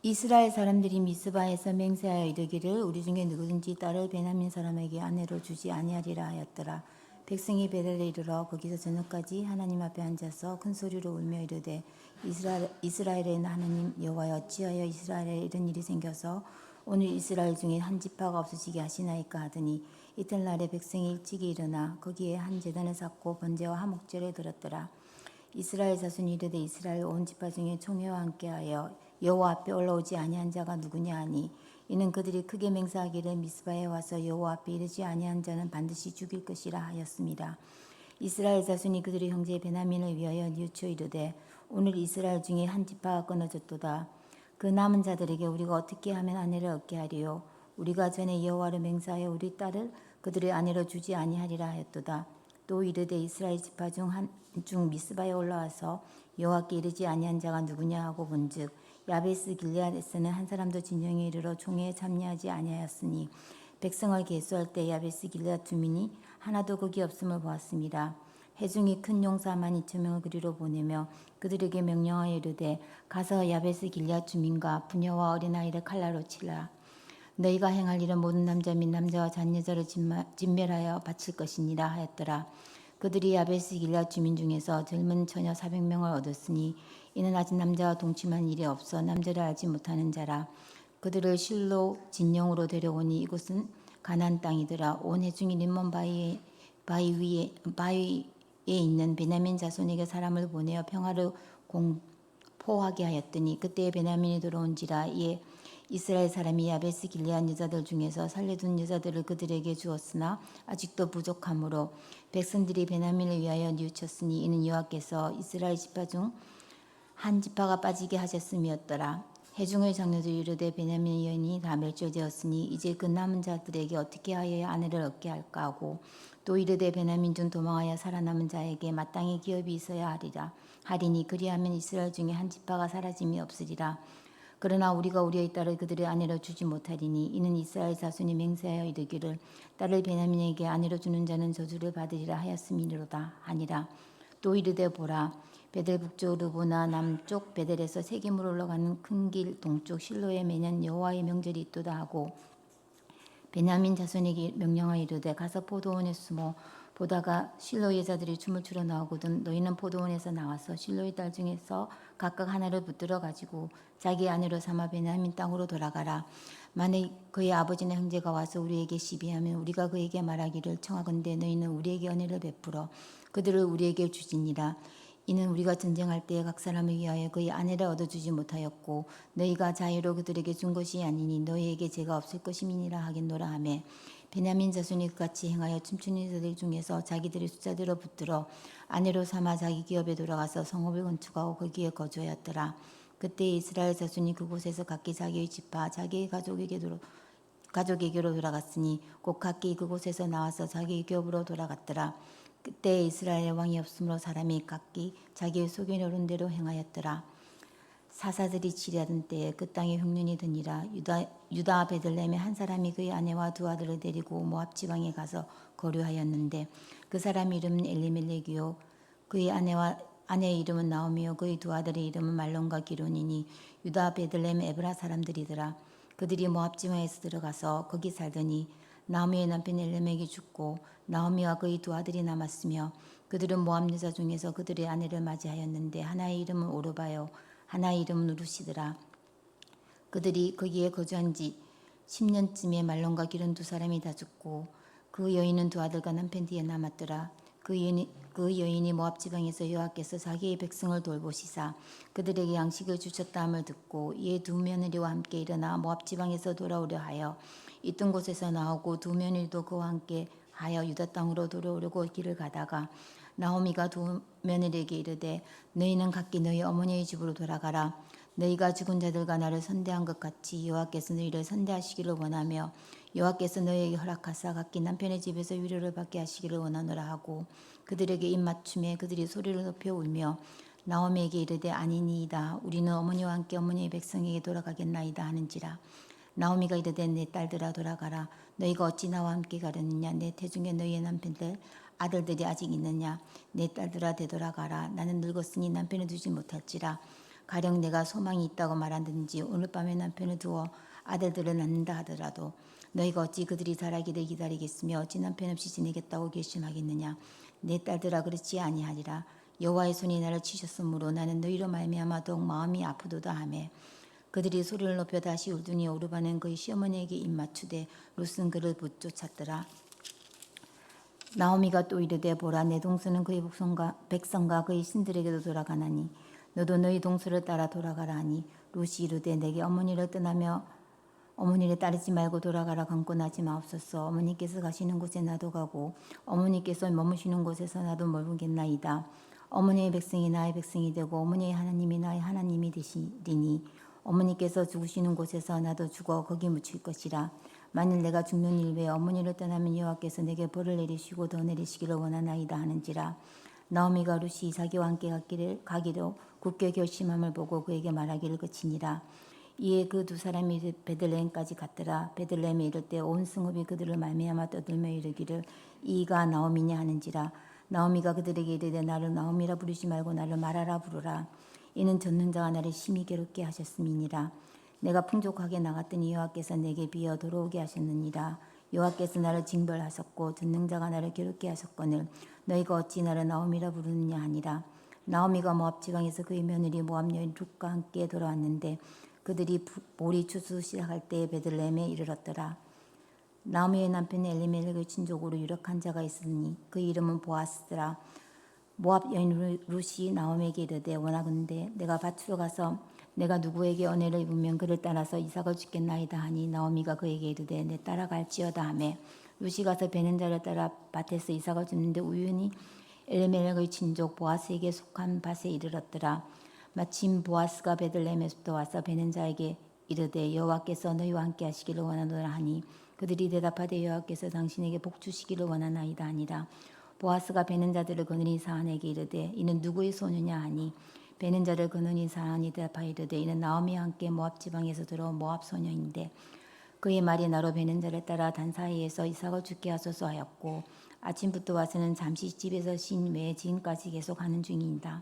이스라엘 사람들이 미스바에서 맹세하여 이르기를 우리 중에 누구든지 딸을 베냐민 사람에게 아내로 주지 아니하리라 하였더라. 백성이 베델에 이르러 거기서 저녁까지 하나님 앞에 앉아서 큰 소리로 울며 이르되 이스라엘의 하나님 여호와여, 어찌하여 이스라엘에 이런 일이 생겨서 오늘 이스라엘 중에 한 지파가 없어지게 하시나이까 하더니 이튿날에 백성이 일찍이 일어나 거기에 한 제단을 쌓고 번제와 화목제를 드렸더라. 이스라엘 자손이 이르되 이스라엘 온 지파 중에 총회와 함께하여 여호와 앞에 올라오지 아니한 자가 누구냐 하니 이는 그들이 크게 맹세하기를 미스바에 와서 여호와 앞에 이르지 아니한 자는 반드시 죽일 것이라 하였습니다. 이스라엘 자손이 그들의 형제 베냐민을 위하여 뉘우쳐 이르되 오늘 이스라엘 중에 한 지파가 끊어졌도다. 그 남은 자들에게 우리가 어떻게 하면 아내를 얻게 하리요? 우리가 전에 여호와를 맹세하여 우리 딸을 그들의 아내로 주지 아니하리라 하였도다. 또 이르되 이스라엘 지파 중 미스바에 올라와서 여호와께 이르지 아니한 자가 누구냐 하고 본즉 야베스 길르앗에서는 한 사람도 진영에 이르러 총회에 참여하지 아니하였으니 백성을 계수할 때 야베스 길르앗 주민이 하나도 거기 없음을 보았습니다. 회중이 큰 용사 12,000명을 그리로 보내며 그들에게 명령하여 이르되 가서 야베스 길르앗 주민과 부녀와 어린아이를 칼날로 치라. 너희가 행할 일은 모든 남자 및 남자와 잔여자를 진멸하여 바칠 것이니라 하였더라. 그들이 야베스 길앗 주민 중에서 젊은 처녀 400명을 얻었으니 이는 아직 남자와 동침한 일이 없어 남자를 알지 못하는 자라. 그들을 실로 진영으로 데려오니 이곳은 가나안 땅이더라. 온 회중이 림몬 바위에 있는 베냐민 자손에게 사람을 보내어 평화를 공포하게 하였더니 그때에 베냐민이 들어온지라. 이에 이스라엘 사람이 야베스 길르앗 여자들 중에서 살려둔 여자들을 그들에게 주었으나 아직도 부족하므로 백성들이 베냐민을 위하여 뉘우쳤으니 이는 여호와께서 이스라엘 지파 중 한 지파가 빠지게 하셨음이었더라. 회중의 장로들이 이르되 베냐민 여인이 다 멸절되었으니 이제 그 남은 자들에게 어떻게 하여야 아내를 얻게 할까 하고 또 이르되 베냐민 중 도망하여 살아남은 자에게 마땅히 기업이 있어야 하리니 그리하면 이스라엘 중에 한 지파가 사라짐이 없으리라. 그러나 우리가 우리의 딸을 그들의 아내로 주지 못하리니 이는 이스라엘 자손이 맹세하여 이르기를 딸을 베냐민에게 아내로 주는 자는 저주를 받으리라 하였음이로다 하니라. 또 이르되 보라, 베델 북쪽 르보나 남쪽 베델에서 세겜으로 올라가는 큰 길 동쪽 실로에 매년 여호와의 명절이 있도다 하고 베냐민 자손에게 명령하여 이르되 가서 포도원에 숨어 보다가 실로 여자들이 춤을 추러 나오거든 너희는 포도원에서 나와서 실로의 딸 중에서 각각 하나를 붙들어 가지고 자기 아내로 삼아 베냐민 땅으로 돌아가라. 만일 그의 아버지나 형제가 와서 우리에게 시비하면 우리가 그에게 말하기를 청하건대 너희는 우리에게 은혜를 베풀어 그들을 우리에게 주지니라. 이는 우리가 전쟁할 때에 각 사람을 위하여 그의 아내를 얻어주지 못하였고 너희가 자유로 그들에게 준 것이 아니니 너희에게 죄가 없을 것임이니라 하겠노라 하매 베냐민 자손이 그같이 행하여 춤추는 자들 중에서 자기들의 숫자대로 붙들어 아내로 삼아 자기 기업에 돌아가서 성읍을 건축하고 거기에 거주하였더라. 그때 이스라엘 자손이 그곳에서 각기 자기의 지파 자기의 가족에게로 돌아갔으니 곧 각기 그곳에서 나와서 자기의 기업으로 돌아갔더라. 그때 이스라엘 왕이 없으므로 사람이 각기 자기의 속에 오른 대로 행하였더라. 사사들이 치리하던 때에 그 땅에 흉년이 드니라. 유다 베들레헴의 한 사람이 그의 아내와 두 아들을 데리고 모압 지방에 가서 거류하였는데 그 사람 이름은 엘리멜렉이요 그의 아내의 이름은 나오미요 그의 두 아들의 이름은 말론과 기론이니 유다 베들레헴 에브라 사람들이더라. 그들이 모압 지방에서 들어가서 거기 살더니 나오미의 남편 엘리멜렉이 죽고 나오미와 그의 두 아들이 남았으며 그들은 모압 여자 중에서 그들의 아내를 맞이하였는데 하나의 이름은 오르바요 하나의 이름은 루시더라. 그들이 거기에 거주한 지 10년쯤에 말론과 기론 두 사람이 다 죽고 그 여인은 두 아들과 남편 뒤에 남았더라. 그 여인이 모압 지방에서 여호와께서 자기의 백성을 돌보시사 그들에게 양식을 주셨다함을 듣고 이에 두 며느리와 함께 일어나 모압 지방에서 돌아오려 하여 있던 곳에서 나오고 두 며느리도 그와 함께 하여 유다 땅으로 돌아오려고 길을 가다가 나오미가 두 며느리에게 이르되 너희는 각기 너희 어머니의 집으로 돌아가라. 너희가 죽은 자들과 나를 선대한 것 같이 여호와께서 너희를 선대하시기를 원하며 여호와께서 너희에게 허락하사 각기 남편의 집에서 위로를 받게 하시기를 원하노라 하고 그들에게 입맞춤에 그들이 소리를 높여 울며 나오미에게 이르되 아니니이다. 우리는 어머니와 함께 어머니의 백성에게 돌아가겠나이다 하는지라. 나오미가 이르되 내 딸들아 돌아가라. 너희가 어찌 나와 함께 가려느냐. 내 태중에 너희의 남편들 아들들이 아직 있느냐. 내 딸들아 되돌아가라. 나는 늙었으니 남편을 두지 못할지라. 가령 내가 소망이 있다고 말한든지 오늘 밤에 남편을 두어 아들들을 낳는다 하더라도 너희가 어찌 그들이 자라기를 기다리겠으며 어찌 남편 없이 지내겠다고 결심하겠느냐. 내 딸들아 그렇지 아니하리라. 여호와의 손이 나를 치셨으므로 나는 너희로 말미암아 더욱 마음이 아프도다 하매 그들이 소리를 높여 다시 울더니 오르바는 그의 시어머니에게 입맞추되 룻은 그를 붙쫓았더라. 나오미가 또 이르되 보라 내 동서는 그의 백성과 그의 신들에게도 돌아가나니 너도 너희 동서를 따라 돌아가라 하니 룻이 이르되 내게 어머니를 떠나며 어머니를 따르지 말고 돌아가라 강권하지 마옵소서. 어머니께서 가시는 곳에 나도 가고 어머니께서 머무시는 곳에서 나도 머무겠나이다. 어머니의 백성이 나의 백성이 되고 어머니의 하나님이 나의 하나님이 되시리니 어머니께서 죽으시는 곳에서 나도 죽어 거기 묻힐 것이라. 만일 내가 죽는 일 외에 어머니를 떠나면 여호와께서 내게 벌을 내리시고 더 내리시기를 원하나이다 하는지라. 나오미가 룻이 자기와 함께 가기로 굳게 결심함을 보고 그에게 말하기를 그치니라. 이에 그 두 사람이 베들레헴까지 갔더라. 베들레헴에 이를 때 온 성읍이 그들을 말미암아 떠들며 이르기를 이가 나오미냐 하는지라. 나오미가 그들에게 이르되 나를 나오미라 부르지 말고 나를 마라라 부르라. 이는 전능자가 나를 심히 괴롭게 하셨음이니라. 내가 풍족하게 나갔더니 여호와께서 내게 비어 돌아오게 하셨느니라. 여호와께서 나를 징벌하셨고 전능자가 나를 괴롭게 하셨거늘 너희가 어찌 나를 나오미라 부르느냐 하니라. 나오미가 모압 지방에서 그의 며느리 모압 여인 룻과 함께 돌아왔는데 그들이 보리 추수 시작할 때에 베들레헴에 이르렀더라. 나오미의 남편 엘리멜렉의 친족으로 유력한 자가 있으니 그 이름은 보아스더라. 모압 여인 룻이 나오미에게 이르되 원하건대 내가 밭으로 가서 내가 누구에게 은혜를 입으면 그를 따라서 이삭을 주겠나이다 하니 나오미가 그에게 이르되 내 따라갈지어다 하매 룻이 가서 베는 자를 따라 밭에서 이삭을 줍는데 우연히 엘리멜렉의 친족 보아스에게 속한 밭에 이르렀더라. 마침 보아스가 베들레헴에서부터 와서 베는 자에게 이르되 여호와께서 너희와 함께 하시기를 원하노라 하니 그들이 대답하되 여호와께서 당신에게 복 주시기를 원하나이다 하니라. 보아스가 베는 자들을 거느린 사안에게 이르되 이는 누구의 소녀냐 하니 베는 자를 거느린 사안이 대답하여 이르되 이는 나오미와 함께 모압 지방에서 들어온 모압 소녀인데 그의 말이 나로 베는 자를 따라 단 사이에서 이삭을 죽게 하소서 하였고 아침부터 와서는 잠시 집에서 쉰 외에 지금까지 계속 하는 중이니라.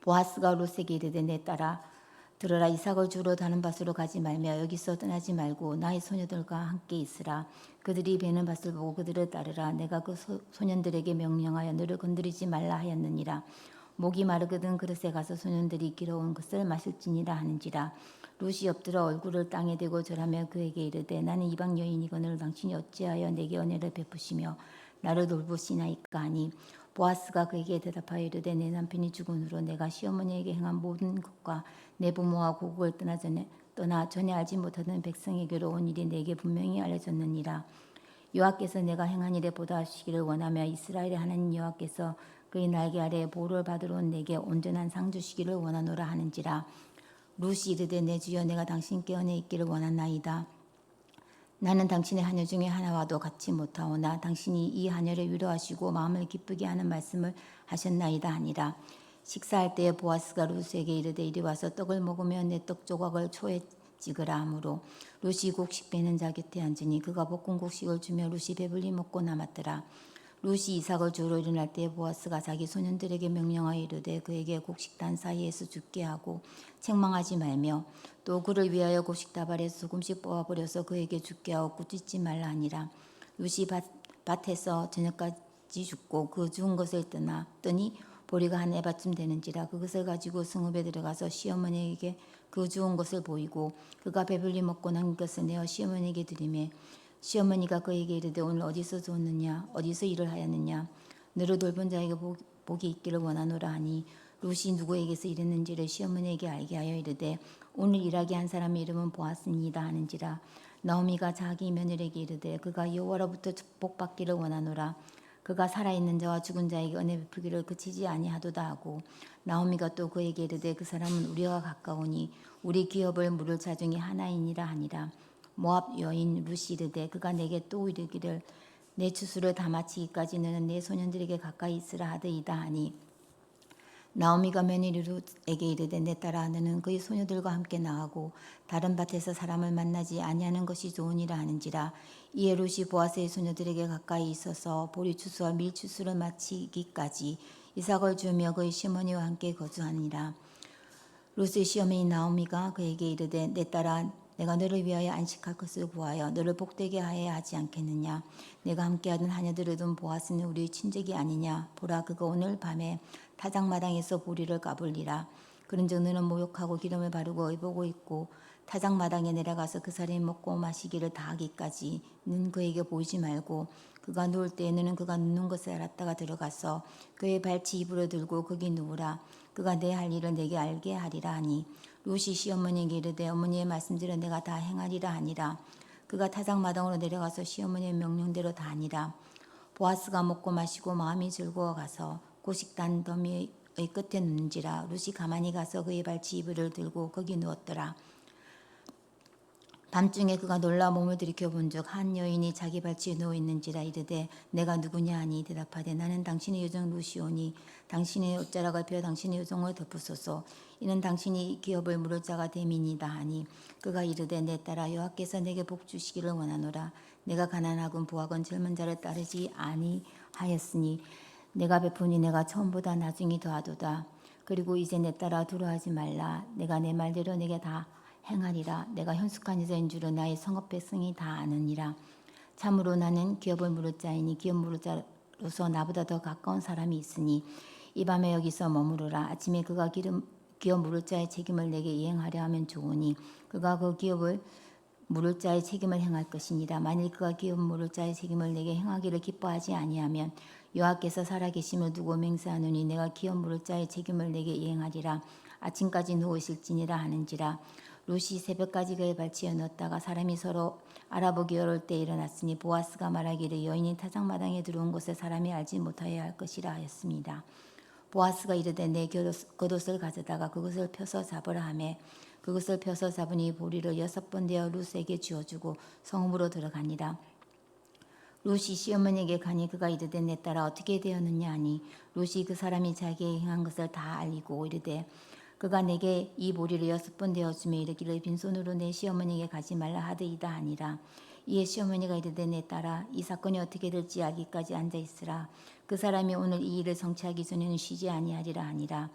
보아스가 룻에게 이르되 내 딸아 들으라. 이삭을 주러 다른 밭으로 가지 말며 여기서 떠나지 말고 나의 소녀들과 함께 있으라. 그들이 베는 밭을 보고 그들을 따르라. 내가 그 소년들에게 명령하여 너를 건드리지 말라 하였느니라. 목이 마르거든 그릇에 가서 소년들이 길어온 것을 마실지니라 하는지라. 룻이 엎드려 얼굴을 땅에 대고 절하며 그에게 이르되 나는 이방 여인이거늘 당신이 어찌하여 내게 은혜를 베푸시며 나를 돌보시나이까 하니 보아스가 그에게 대답하여 이르되 내 남편이 죽은 후로 내가 시어머니에게 행한 모든 것과 내 부모와 고국을 떠나 전에 알지 못하던 백성에게로 온 일이 내게 분명히 알려졌느니라. 여호와께서 내가 행한 일에 보답하시기를 원하며 이스라엘의 하나님 여호와께서 그의 날개 아래에 보호를 받으러 온 내게 온전한 상 주시기를 원하노라 하는지라. 룻이 이르되 내 주여 내가 당신께 은혜 있기를 원하나이다. 나는 당신의 하녀 중에 하나와도 같이 못하오나 당신이 이 하녀를 위로하시고 마음을 기쁘게 하는 말씀을 하셨나이다 하니라. 식사할 때에 보아스가 룻에게 이르되 이리 와서 떡을 먹으며 내 떡 조각을 초에 찍으라 하므로 룻이 곡식 베는 자 곁에 앉으니 그가 볶은 곡식을 주며 룻이 배불리 먹고 남았더라. 룻이 이삭을 주러 일어날 때에 보아스가 자기 소년들에게 명령하여 이르되 그에게 곡식단 사이에서 죽게 하고 책망하지 말며 또 그를 위하여 곡식 다발에서 조금씩 뽑아버려서 그에게 죽게 하고 꾸짖지 말라 하니라. 룻이 밭에서 저녁까지 죽고 그 죽은 것을 떠니 보리가 한 에바쯤 되는지라. 그것을 가지고 성읍에 들어가서 시어머니에게 그 죽은 것을 보이고 그가 배불리 먹고 남긴 것을 내어 시어머니에게 드리매 시어머니가 그에게 이르되 오늘 어디서 주었느냐 어디서 일을 하였느냐 너를 돌본 자에게 복이 있기를 원하노라 하니 룻이 누구에게서 일했는지를 시어머니에게 알게 하여 이르되 오늘 일하게 한 사람의 이름은 보아스니이다 하는지라. 나오미가 자기 며느리에게 이르되 그가 여호와로부터 축복받기를 원하노라. 그가 살아있는 자와 죽은 자에게 은혜 베푸기를 그치지 아니하도다 하고 나오미가 또 그에게 이르되 그 사람은 우리와 가까우니 우리 기업을 물을 자 중에 하나이니라 하니라. 모압 여인 룻이 이르되 그가 내게 또 이르기를 내 추수를 다 마치기까지 너는 내 소년들에게 가까이 있으라 하더이다 하니 나오미가 며느리 룻에게 이르되 내 딸아 너는 그의 소녀들과 함께 나가고 다른 밭에서 사람을 만나지 아니하는 것이 좋으니라 하는지라. 이에 룻이 보아스의 소녀들에게 가까이 있어서 보리 추수와 밀 추수를 마치기까지 이삭을 주며 그의 시어머니와 함께 거주하니라. 롯의 시어머니 나오미가 그에게 이르되 내 딸아 내가 너를 위하여 안식할 것을 구하여 너를 복되게 하여야 하지 않겠느냐. 내가 함께하던 하녀들을 둔 보아스는 우리의 친족이 아니냐. 보라 그가 오늘 밤에 타작마당에서 보리를 까불리라. 그런즉 너는 모욕하고 기름을 바르고 의복고 입고 타작마당에 내려가서 그 사람이 먹고 마시기를 다하기까지는 그에게 보이지 말고 그가 누울 때에 너는 그가 눕는 것을 알았다가 들어가서 그의 발치 입으로 들고 거기 누우라. 그가 내 할 일을 내게 알게 하리라 하니 롯이 시어머니에게 이르되 어머니의 말씀대로 내가 다 행하리라 하니라. 그가 타작마당으로 내려가서 시어머니의 명령대로 다 하니라. 보아스가 먹고 마시고 마음이 즐거워 가서 고식단 더미의 끝에 눕는지라. 롯이 가만히 가서 그의 발치 이불을 들고 거기 누웠더라. 밤중에 그가 놀라 몸을 들이켜 본즉 한 여인이 자기 발치에 누워 있는지라. 이르되 내가 누구냐 하니 대답하되 나는 당신의 요정 루시오니 당신의 옷자락을 펴 당신의 요정을 덮으소서. 이는 당신이 기업을 물을 자가 됨이니이다 하니 그가 이르되 내 딸아 여호와께서 내게 복 주시기를 원하노라. 내가 가난하건 부하건 젊은 자를 따르지 아니하였으니 내가 베푸니 내가 처음보다 나중이 더하도다. 그리고 이제 내 딸아 두려워하지 말라. 내가 내 말대로 내게 다 행하리라. 내가 현숙한 여자인 줄은 나의 성읍 백성이 다 아느니라. 참으로 나는 기업을 물을 자이니 기업 물을 자로서 나보다 더 가까운 사람이 있으니 이 밤에 여기서 머무르라. 아침에 그가 기업 물을 자의 책임을 내게 이행하려 하면 좋으니 그가 그 기업을 물을 자의 책임을 행할 것이니라. 만일 그가 기업 물을 자의 책임을 내게 행하기를 기뻐하지 아니하면 여호와께서 살아계심을 두고 맹세하노니 내가 기업 물을 자의 책임을 내게 이행하리라. 아침까지 누우실지니라 하는지라. 롯이 새벽까지 그의 발치에 넣었다가 사람이 서로 알아보기 어려울 때 일어났으니 보아스가 말하기를 여인이 타작마당에 들어온 것을 사람이 알지 못하여야 할 것이라 하였습니다. 보아스가 이르되 내 겉옷을 가져다가 그것을 펴서 잡으라 하매 그것을 펴서 잡으니 보리를 6번 되어 롯에게 주어주고 성읍으로 들어가니라. 롯이 시어머니에게 가니 그가 이르되 내 딸아 어떻게 되었느냐 하니 롯이 그 사람이 자기에게 행한 것을 다 알리고 이르되 그가 내게 이 보리를 6번 되어주며 이르기를 빈손으로 내 시어머니에게 가지 말라 하더이다 하니라. 이에 시어머니가 이르되 내 딸아 이 사건이 어떻게 될지 알기까지 앉아있으라. 그 사람이 오늘 이 일을 성취하기 전에는 쉬지 아니하리라 하니라.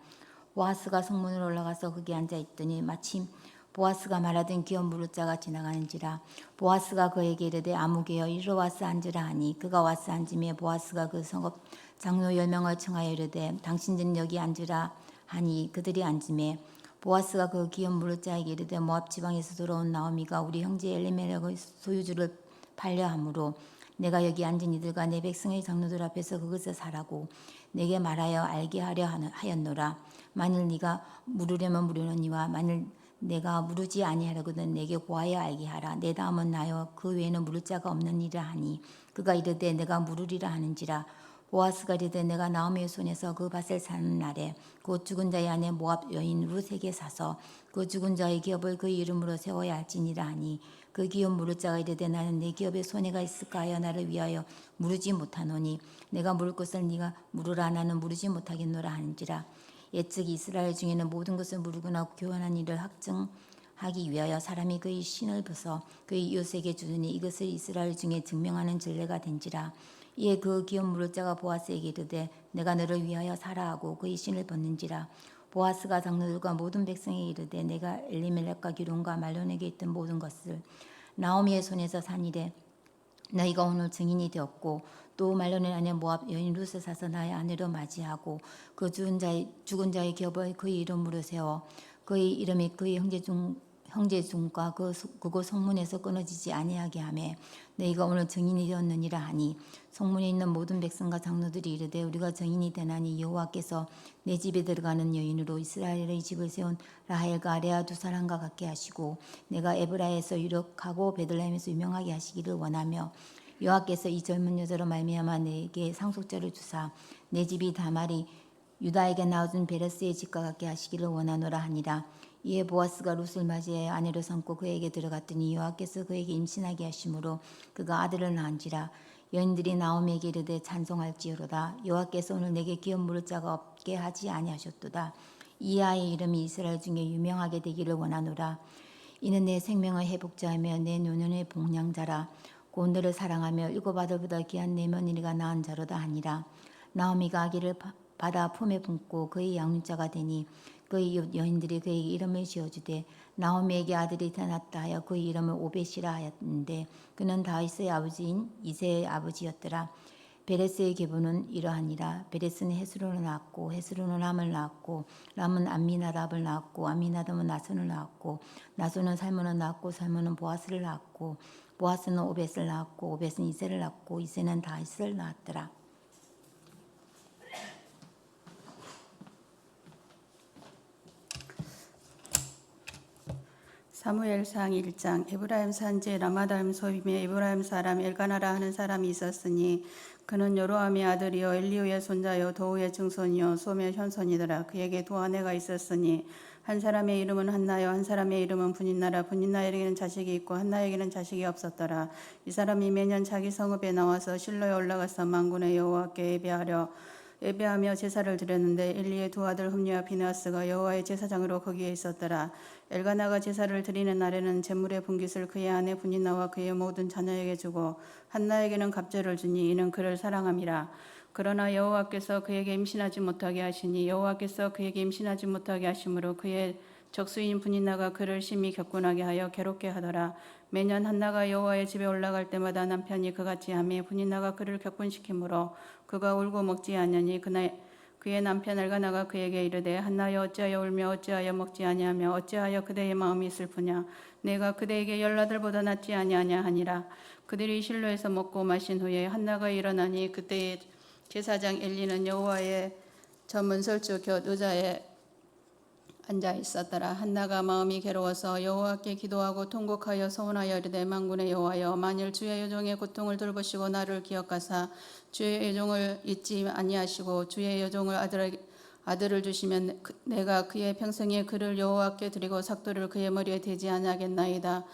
보아스가 성문으로 올라가서 거기 앉아있더니 마침 보아스가 말하던 기업 물을 자가 지나가는지라. 보아스가 그에게 이르되 아무개여 이리로 와서 앉으라 하니 그가 와서 앉으며 보아스가 그 성읍 장로 10명을 청하여 이르되 당신들은 여기 앉으라 하니 그들이 앉으매 보아스가 그 기업 물을 자에게 이르되 모압 지방에서 돌아온 나오미가 우리 형제 엘리멜렉의 소유주를 팔려 함으로 내가 여기 앉은 이들과 내 백성의 장로들 앞에서 그것을 사라고 내게 말하여 알게 하려 하였노라. 만일 네가 물으려면 물으려니와 만일 내가 물으지 아니하려거든 내게 고하여 알게 하라. 내 다음은 나요 그 외에는 물을 자가 없느니라 하니 그가 이르되 내가 물으리라 하는지라. 보아스가 이르되 내가 나오미의 손에서 그 밭을 사는 날에 곧 죽은 자의 아내 모압 여인 룻에게 사서 그 죽은 자의 기업을 그 이름으로 세워야 할지니라 하니 그 기업 물을 자가 이르되 나는 내 기업에 손해가 있을까 하여 나를 위하여 물으지 못하노니 내가 물을 것을 네가 물으라. 나는 물으지 못하겠노라 하는지라. 옛적 이스라엘 중에는 모든 것을 물으거나 교환한 일을 확증하기 위하여 사람이 그의 신을 벗어 그의 이웃에게 주더니 이것을 이스라엘 중에 증명하는 전례가 된지라. 이에 그 기업 물을 자가 보아스에게 이르되 내가 너를 위하여 사라 하고 그의 신을 벗는지라. 보아스가 장로들과 모든 백성에게 이르되 내가 엘리멜렉과 기론과 말론에게 있던 모든 것을 나오미의 손에서 산 일에 너희가 오늘 증인이 되었고 또 말론의 아내 모압 여인 룻을 사서 나의 아내로 맞이하고 그 죽은 자의 기업을 그의 이름으로 세워 그의 이름이 그의 형제중과 그곳 성문에서 끊어지지 아니하게 하매 너희가 오늘 증인이 되었느니라 하니 성문에 있는 모든 백성과 장로들이 이르되 우리가 증인이 되나니 여호와께서 내 집에 들어가는 여인으로 이스라엘의 집을 세운 라헬과 레아 두 사람과 같게 하시고 내가 에브라에서 유력하고 베들레헴에서 유명하게 하시기를 원하며 여호와께서 이 젊은 여자로 말미암아 내게 상속자를 주사 내 집이 다말이 유다에게 낳아준 베레스의 집과 같게 하시기를 원하노라 하니라. 이에 보아스가 룻을 맞이하여 아내로 삼고 그에게 들어갔더니 여호와께서 그에게 임신하게 하심으로 그가 아들을 낳은지라. 여인들이 나오미에게 이르되 찬송할지어로다. 여호와께서 오늘 내게 기업 물을 자가 없게 하지 아니하셨도다. 이 아이의 이름이 이스라엘 중에 유명하게 되기를 원하노라. 이는 내 생명의 회복자이며 내 노년의 복량자라. 곧 너를 사랑하며 7 아들보다 귀한 내 며느리가 낳은 자로다 하니라. 나오미가 아기를 받아 품에 품고 그의 양육자가 되니 그의 여인들이 그에게 이름을 지어주되 나오미에게 아들이 태어났다 하여 그의 이름을 오벳이라 하였는데 그는 다윗의 아버지인 이새의 아버지였더라. 베레스의 계보는 이러하니라. 베레스는 헤스론을 낳았고 헤스론은 람을 낳았고 람은 암미나답을 낳았고 암미나답은 나손을 낳았고 나손은 살몬을 낳았고 살몬은 보아스를 낳았고 보아스는 오벳을 낳았고 오벳은 이새를 낳았고 이새는 다윗을 낳았더라. 사무엘상 1장. 에브라임 산지 라마다임 소임에 에브라임 사람 엘가나라 하는 사람이 있었으니 그는 여로함의 아들이요 엘리후의 손자요 도우의 증손이요 솜의 현손이더라. 그에게 두 아내가 있었으니 한 사람의 이름은 한나요 한 사람의 이름은 분인나라. 분인나에게는 자식이 있고 한나에게는 자식이 없었더라. 이 사람이 매년 자기 성읍에 나와서 실로에 올라가서 만군의 여호와께 예배하며 제사를 드렸는데 엘리의 두 아들 흠니와 비느하스가 여호와의 제사장으로 거기에 있었더라. 엘가나가 제사를 드리는 날에는 제물의 분깃을 그의 아내 분인나와 그의 모든 자녀에게 주고 한나에게는 갑절을 주니 이는 그를 사랑함이라. 그러나 여호와께서 그에게 임신하지 못하게 하시니 여호와께서 그에게 임신하지 못하게 하심으로 그의 적수인 분인나가 그를 심히 격분하게 하여 괴롭게 하더라. 매년 한나가 여호와의 집에 올라갈 때마다 남편이 그같이 하며 분인나가 그를 격분시키므로 그가 울고 먹지 않으니 그날 그의 남편 엘가나가 그에게 이르되 한나여 어찌하여 울며 어찌하여 먹지 아니하며 어찌하여 그대의 마음이 슬프냐. 내가 그대에게 10아들보다 낫지 아니하냐 하니라. 그들이 실로에서 먹고 마신 후에 한나가 일어나니 그때의 제사장 엘리는 여호와의 전문설주 곁 의자에 앉아 있었더라. 한나가 마음이 괴로워서 여호와께 기도하고 통곡하여 서원하여 이르되 만군의 여호와여 만일 주의 여종의 고통을 돌보시고 나를 기억하사 주의 여종을 잊지 아니하시고 주의 여종을 아들을 주시면 내가 그의 평생에 그를 여호와께 드리고 삭도를 그의 머리에 대지 아니하겠나이다.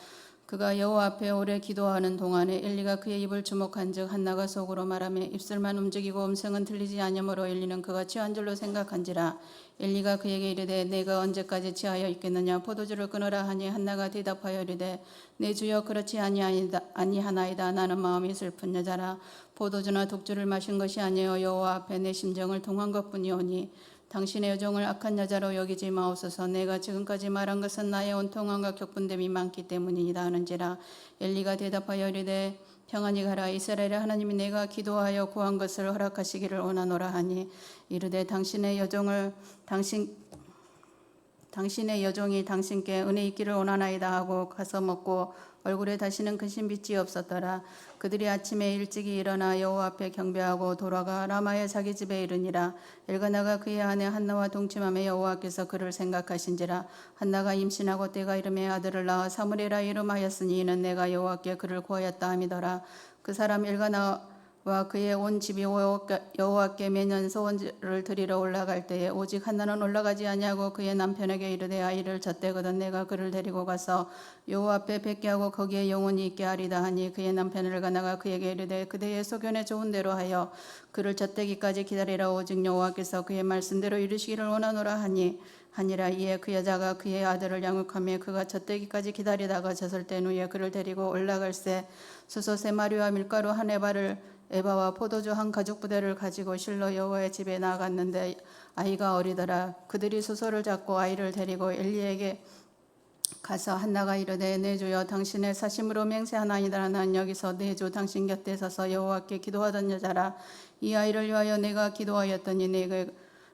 그가 여호와 앞에 오래 기도하는 동안에 엘리가 그의 입을 주목한즉 한나가 속으로 말하며 입술만 움직이고 음성은 들리지 아니하므로 엘리는 그가 취한 줄로 생각한지라. 엘리가 그에게 이르되 내가 언제까지 취하여 있겠느냐. 포도주를 끊으라 하니 한나가 대답하여 이르되 내 주여 그렇지 아니하나이다. 나는 마음이 슬픈 여자라. 포도주나 독주를 마신 것이 아니요 여호와 앞에 내 심정을 동한 것뿐이오니 당신의 여종을 악한 여자로 여기지 마옵소서. 내가 지금까지 말한 것은 나의 온통함과 격분됨이 많기 때문이다 하는지라. 엘리가 대답하여 이르되 평안히 가라. 이스라엘의 하나님이 내가 기도하여 구한 것을 허락하시기를 원하노라 하니 이르되 당신의 여종이 당신께 은혜 있기를 원하나이다 하고 가서 먹고 얼굴에 다시는 근심 빛이 없었더라. 그들이 아침에 일찍이 일어나 여호와 앞에 경배하고 돌아가 라마의 자기 집에 이르니라. 엘가나가 그의 아내 한나와 동침하며 여호와께서 그를 생각하신지라. 한나가 임신하고 때가 이름에 아들을 낳아 사무엘이라 이름하였으니 이는 내가 여호와께 그를 구하였다 함이더라. 그 사람 엘가나와 그의 온 집이 여호와께 매년 소원을 드리러 올라갈 때에 오직 한나는 올라가지 아니하고 그의 남편에게 이르되 아이를 젖대거든 내가 그를 데리고 가서 여호와 앞에 뵙게 하고 거기에 영원히 있게 하리다 하니 그의 남편 엘가나가 그에게 이르되 그대의 소견에 좋은 대로 하여 그를 젖대기까지 기다리라. 오직 여호와께서 그의 말씀대로 이루시기를 원하노라 하니라. 이에 그 여자가 그의 아들을 양육하며 그가 젖대기까지 기다리다가 젖을 땐 후에 그를 데리고 올라갈새 수소 3마리와 밀가루 한 에바와 포도주 한 가죽 부대를 가지고 실로 여호와의 집에 나아갔는데 아이가 어리더라. 그들이 수소를 잡고 아이를 데리고 엘리에게 가서 한나가 이르되 내 주여 당신의 사심으로 맹세하나이다. 난 여기서 내 주 당신 곁에 서서 여호와께 기도하던 여자라. 이 아이를 위하여 내가 기도하였더니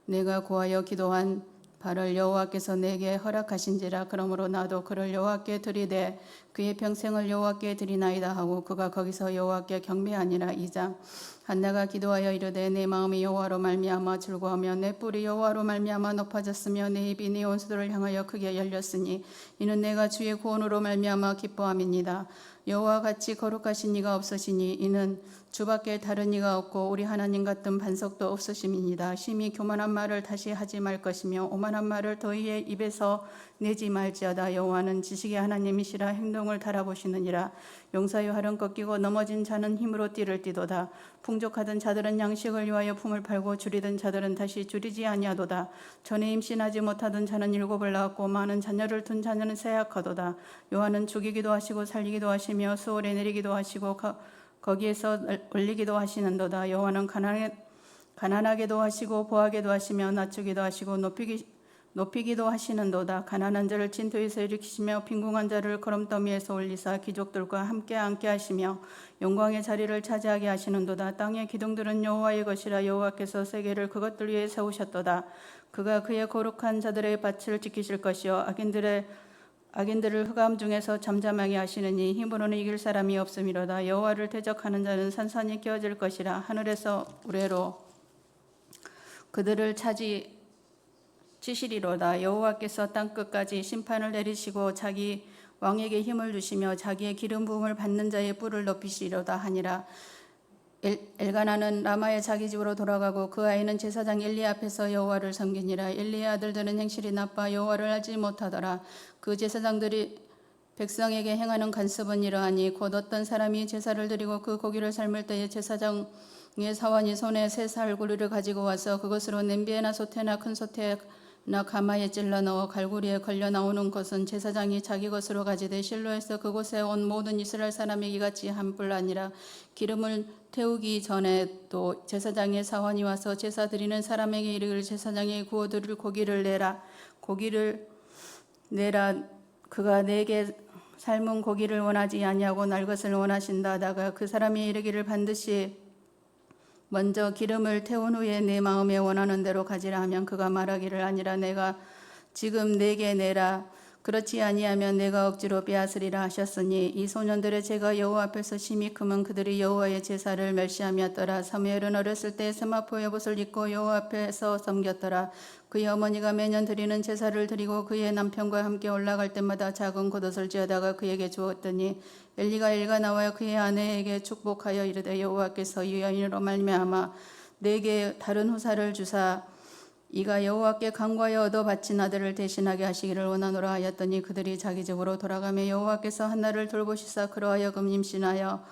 내가 구하여 기도한 바를 여호와께서 내게 허락하신지라. 그러므로 나도 그를 여호와께 드리되 그의 평생을 여호와께 드리나이다 하고 그가 거기서 여호와께 경배하니라. 2장. 한나가 기도하여 이르되 내 마음이 여호와로 말미암아 즐거우며 내 뿔이 여호와로 말미암아 높아졌으며 내 입이 네 원수들을 향하여 크게 열렸으니 이는 내가 주의 구원으로 말미암아 기뻐함이니이다. 여호와 같이 거룩하신 이가 없으시니 이는 주밖에 다른 이가 없고 우리 하나님 같은 반석도 없으심이니이다. 심히 교만한 말을 다시 하지 말 것이며 오만한 말을 너희의 입에서 내지 말지어다. 여호와는 지식의 하나님이시라 행동을 달아보시느니라. 용사의 활은 꺾이고 넘어진 자는 힘으로 띠를 띠도다. 풍족하던 자들은 양식을 위하여 품을 팔고 줄이던 자들은 다시 줄이지 아니하도다. 전에 임신하지 못하던 자는 7을 낳았고 많은 자녀를 둔 자녀는 쇠약하도다. 여호와는 죽이기도 하시고 살리기도 하시며 수월에 내리기도 하시고 거기에서 올리기도 하시는도다. 여호와는 가난하게도 하시고 보하게도 하시며 낮추기도 하시고 높이기도 하시는도다. 가난한 자를 진토에서 일으키시며 빈궁한 자를 거름더미에서 올리사 귀족들과 함께 앉게 하시며 영광의 자리를 차지하게 하시는도다. 땅의 기둥들은 여호와의 것이라. 여호와께서 세계를 그것들 위에 세우셨도다. 그가 그의 거룩한 자들의 밭을 지키실 것이요 악인들을 흑암 중에서 잠잠하게 하시느니 힘으로는 이길 사람이 없음이로다. 여호와를 대적하는 자는 산산이 깨어질 것이라. 하늘에서 우레로 그들을 치시리로다. 여호와께서 땅끝까지 심판을 내리시고 자기 왕에게 힘을 주시며 자기의 기름 부음을 받는 자의 뿔을 높이시리로다 하니라. 엘가나는 라마의 자기 집으로 돌아가고 그 아이는 제사장 엘리 앞에서 여호와를 섬기니라. 엘리의 아들들은 행실이 나빠 여호와를 알지 못하더라. 그 제사장들이 백성에게 행하는 간섭은 이러하니 곧 어떤 사람이 제사를 드리고 그 고기를 삶을 때에 제사장의 사원이 손에 새 살구리를 가지고 와서 그것으로 냄비에나 솥에나 큰 솥에나 가마에 찔러 넣어 갈구리에 걸려 나오는 것은 제사장이 자기 것으로 가지되 실로에서 그곳에 온 모든 이스라엘 사람이 이같이 함뿐 아니라 기름을 태우기 전에도 제사장의 사원이 와서 제사 드리는 사람에게 이르기를 제사장이 구워드릴 고기를 내라. 그가 내게 삶은 고기를 원하지 아니하고 날 것을 원하신다 하다가 그 사람이 이르기를 반드시 먼저 기름을 태운 후에 내 마음에 원하는 대로 가지라 하면 그가 말하기를 아니라 내가 지금 내게 내라. 그렇지 아니하면 내가 억지로 빼앗으리라 하셨으니 이 소년들의 죄가 여호와 앞에서 심히 크면 그들이 여호와의 제사를 멸시함이었더라. 사무엘은 어렸을 때 세마포의 옷을 입고 여호와 앞에서 섬겼더라. 그의 어머니가 매년 드리는 제사를 드리고 그의 남편과 함께 올라갈 때마다 작은 겉옷을 지어다가 그에게 주었더니 엘리가 엘가나와 그의 아내에게 축복하여 이르되 여호와께서 이 여인으로 말미암아 내게 다른 후사를 주사 이가 여호와께 간구하여 얻어 바친 아들을 대신하게 하시기를 원하노라 하였더니 그들이 자기 집으로 돌아가며 여호와께서 한나를 돌보시사 그로 하여금 임신하여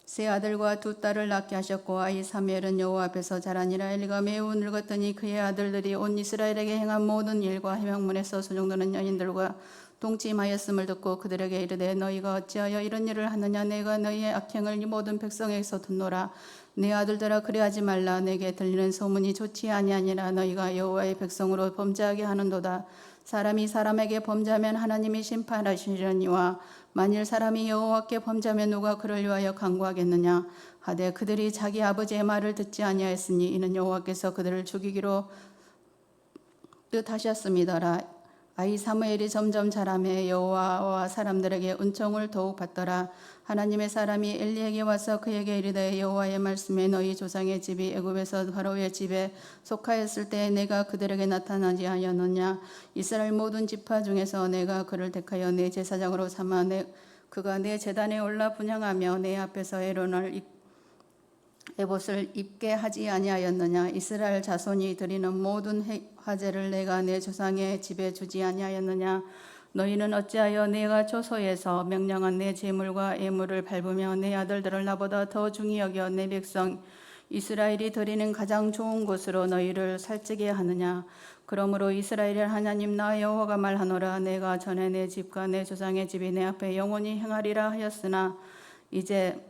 세 아들과 두 딸을 낳게 하셨고 아이 사무엘은 여호와 앞에서 자라니라. 엘리가 매우 늙었더니 그의 아들들이 온 이스라엘에게 행한 모든 일과 해명문에서 수종드는 여인들과 동침하였음을 듣고 그들에게 이르되 너희가 어찌하여 이런 일을 하느냐. 내가 너희의 악행을 이 모든 백성에게서 듣노라. 내 아들들아 그리하지 말라. 내게 들리는 소문이 좋지 아니하니라. 너희가 여호와의 백성으로 범죄하게 하는도다. 사람이 사람에게 범죄하면 하나님이 심판하시려니와 만일 사람이 여호와께 범죄하면 누가 그를 위하여 간구하겠느냐 하되 그들이 자기 아버지의 말을 듣지 아니하였으니 이는 여호와께서 그들을 죽이기로 뜻하셨음이더라. 아이 사무엘이 점점 자라매 여호와와 사람들에게 은총을 더욱 받더라. 하나님의 사람이 엘리에게 와서 그에게 이르되 여호와의 말씀에 너희 조상의 집이 애굽에서 바로의 집에 속하였을 때 내가 그들에게 나타나지 아니하였느냐. 이스라엘 모든 지파 중에서 내가 그를 택하여 내 제사장으로 삼아 그가 내 제단에 올라 분향하며 내 앞에서 에봇을 입게 하지 아니하였느냐. 이스라엘 자손이 드리는 모든 화제를 내가 내 조상의 집에 주지 아니하였느냐. 너희는 어찌하여 내가 조소에서 명령한 내 제물과 예물을 밟으며 내 아들들을 나보다 더 중히 여겨 내 백성 이스라엘이 드리는 가장 좋은 곳으로 너희를 살찌게 하느냐. 그러므로 이스라엘의 하나님 나 여호와가 말하노라. 내가 전에 내 집과 내 조상의 집이 내 앞에 영원히 행하리라 하였으나 이제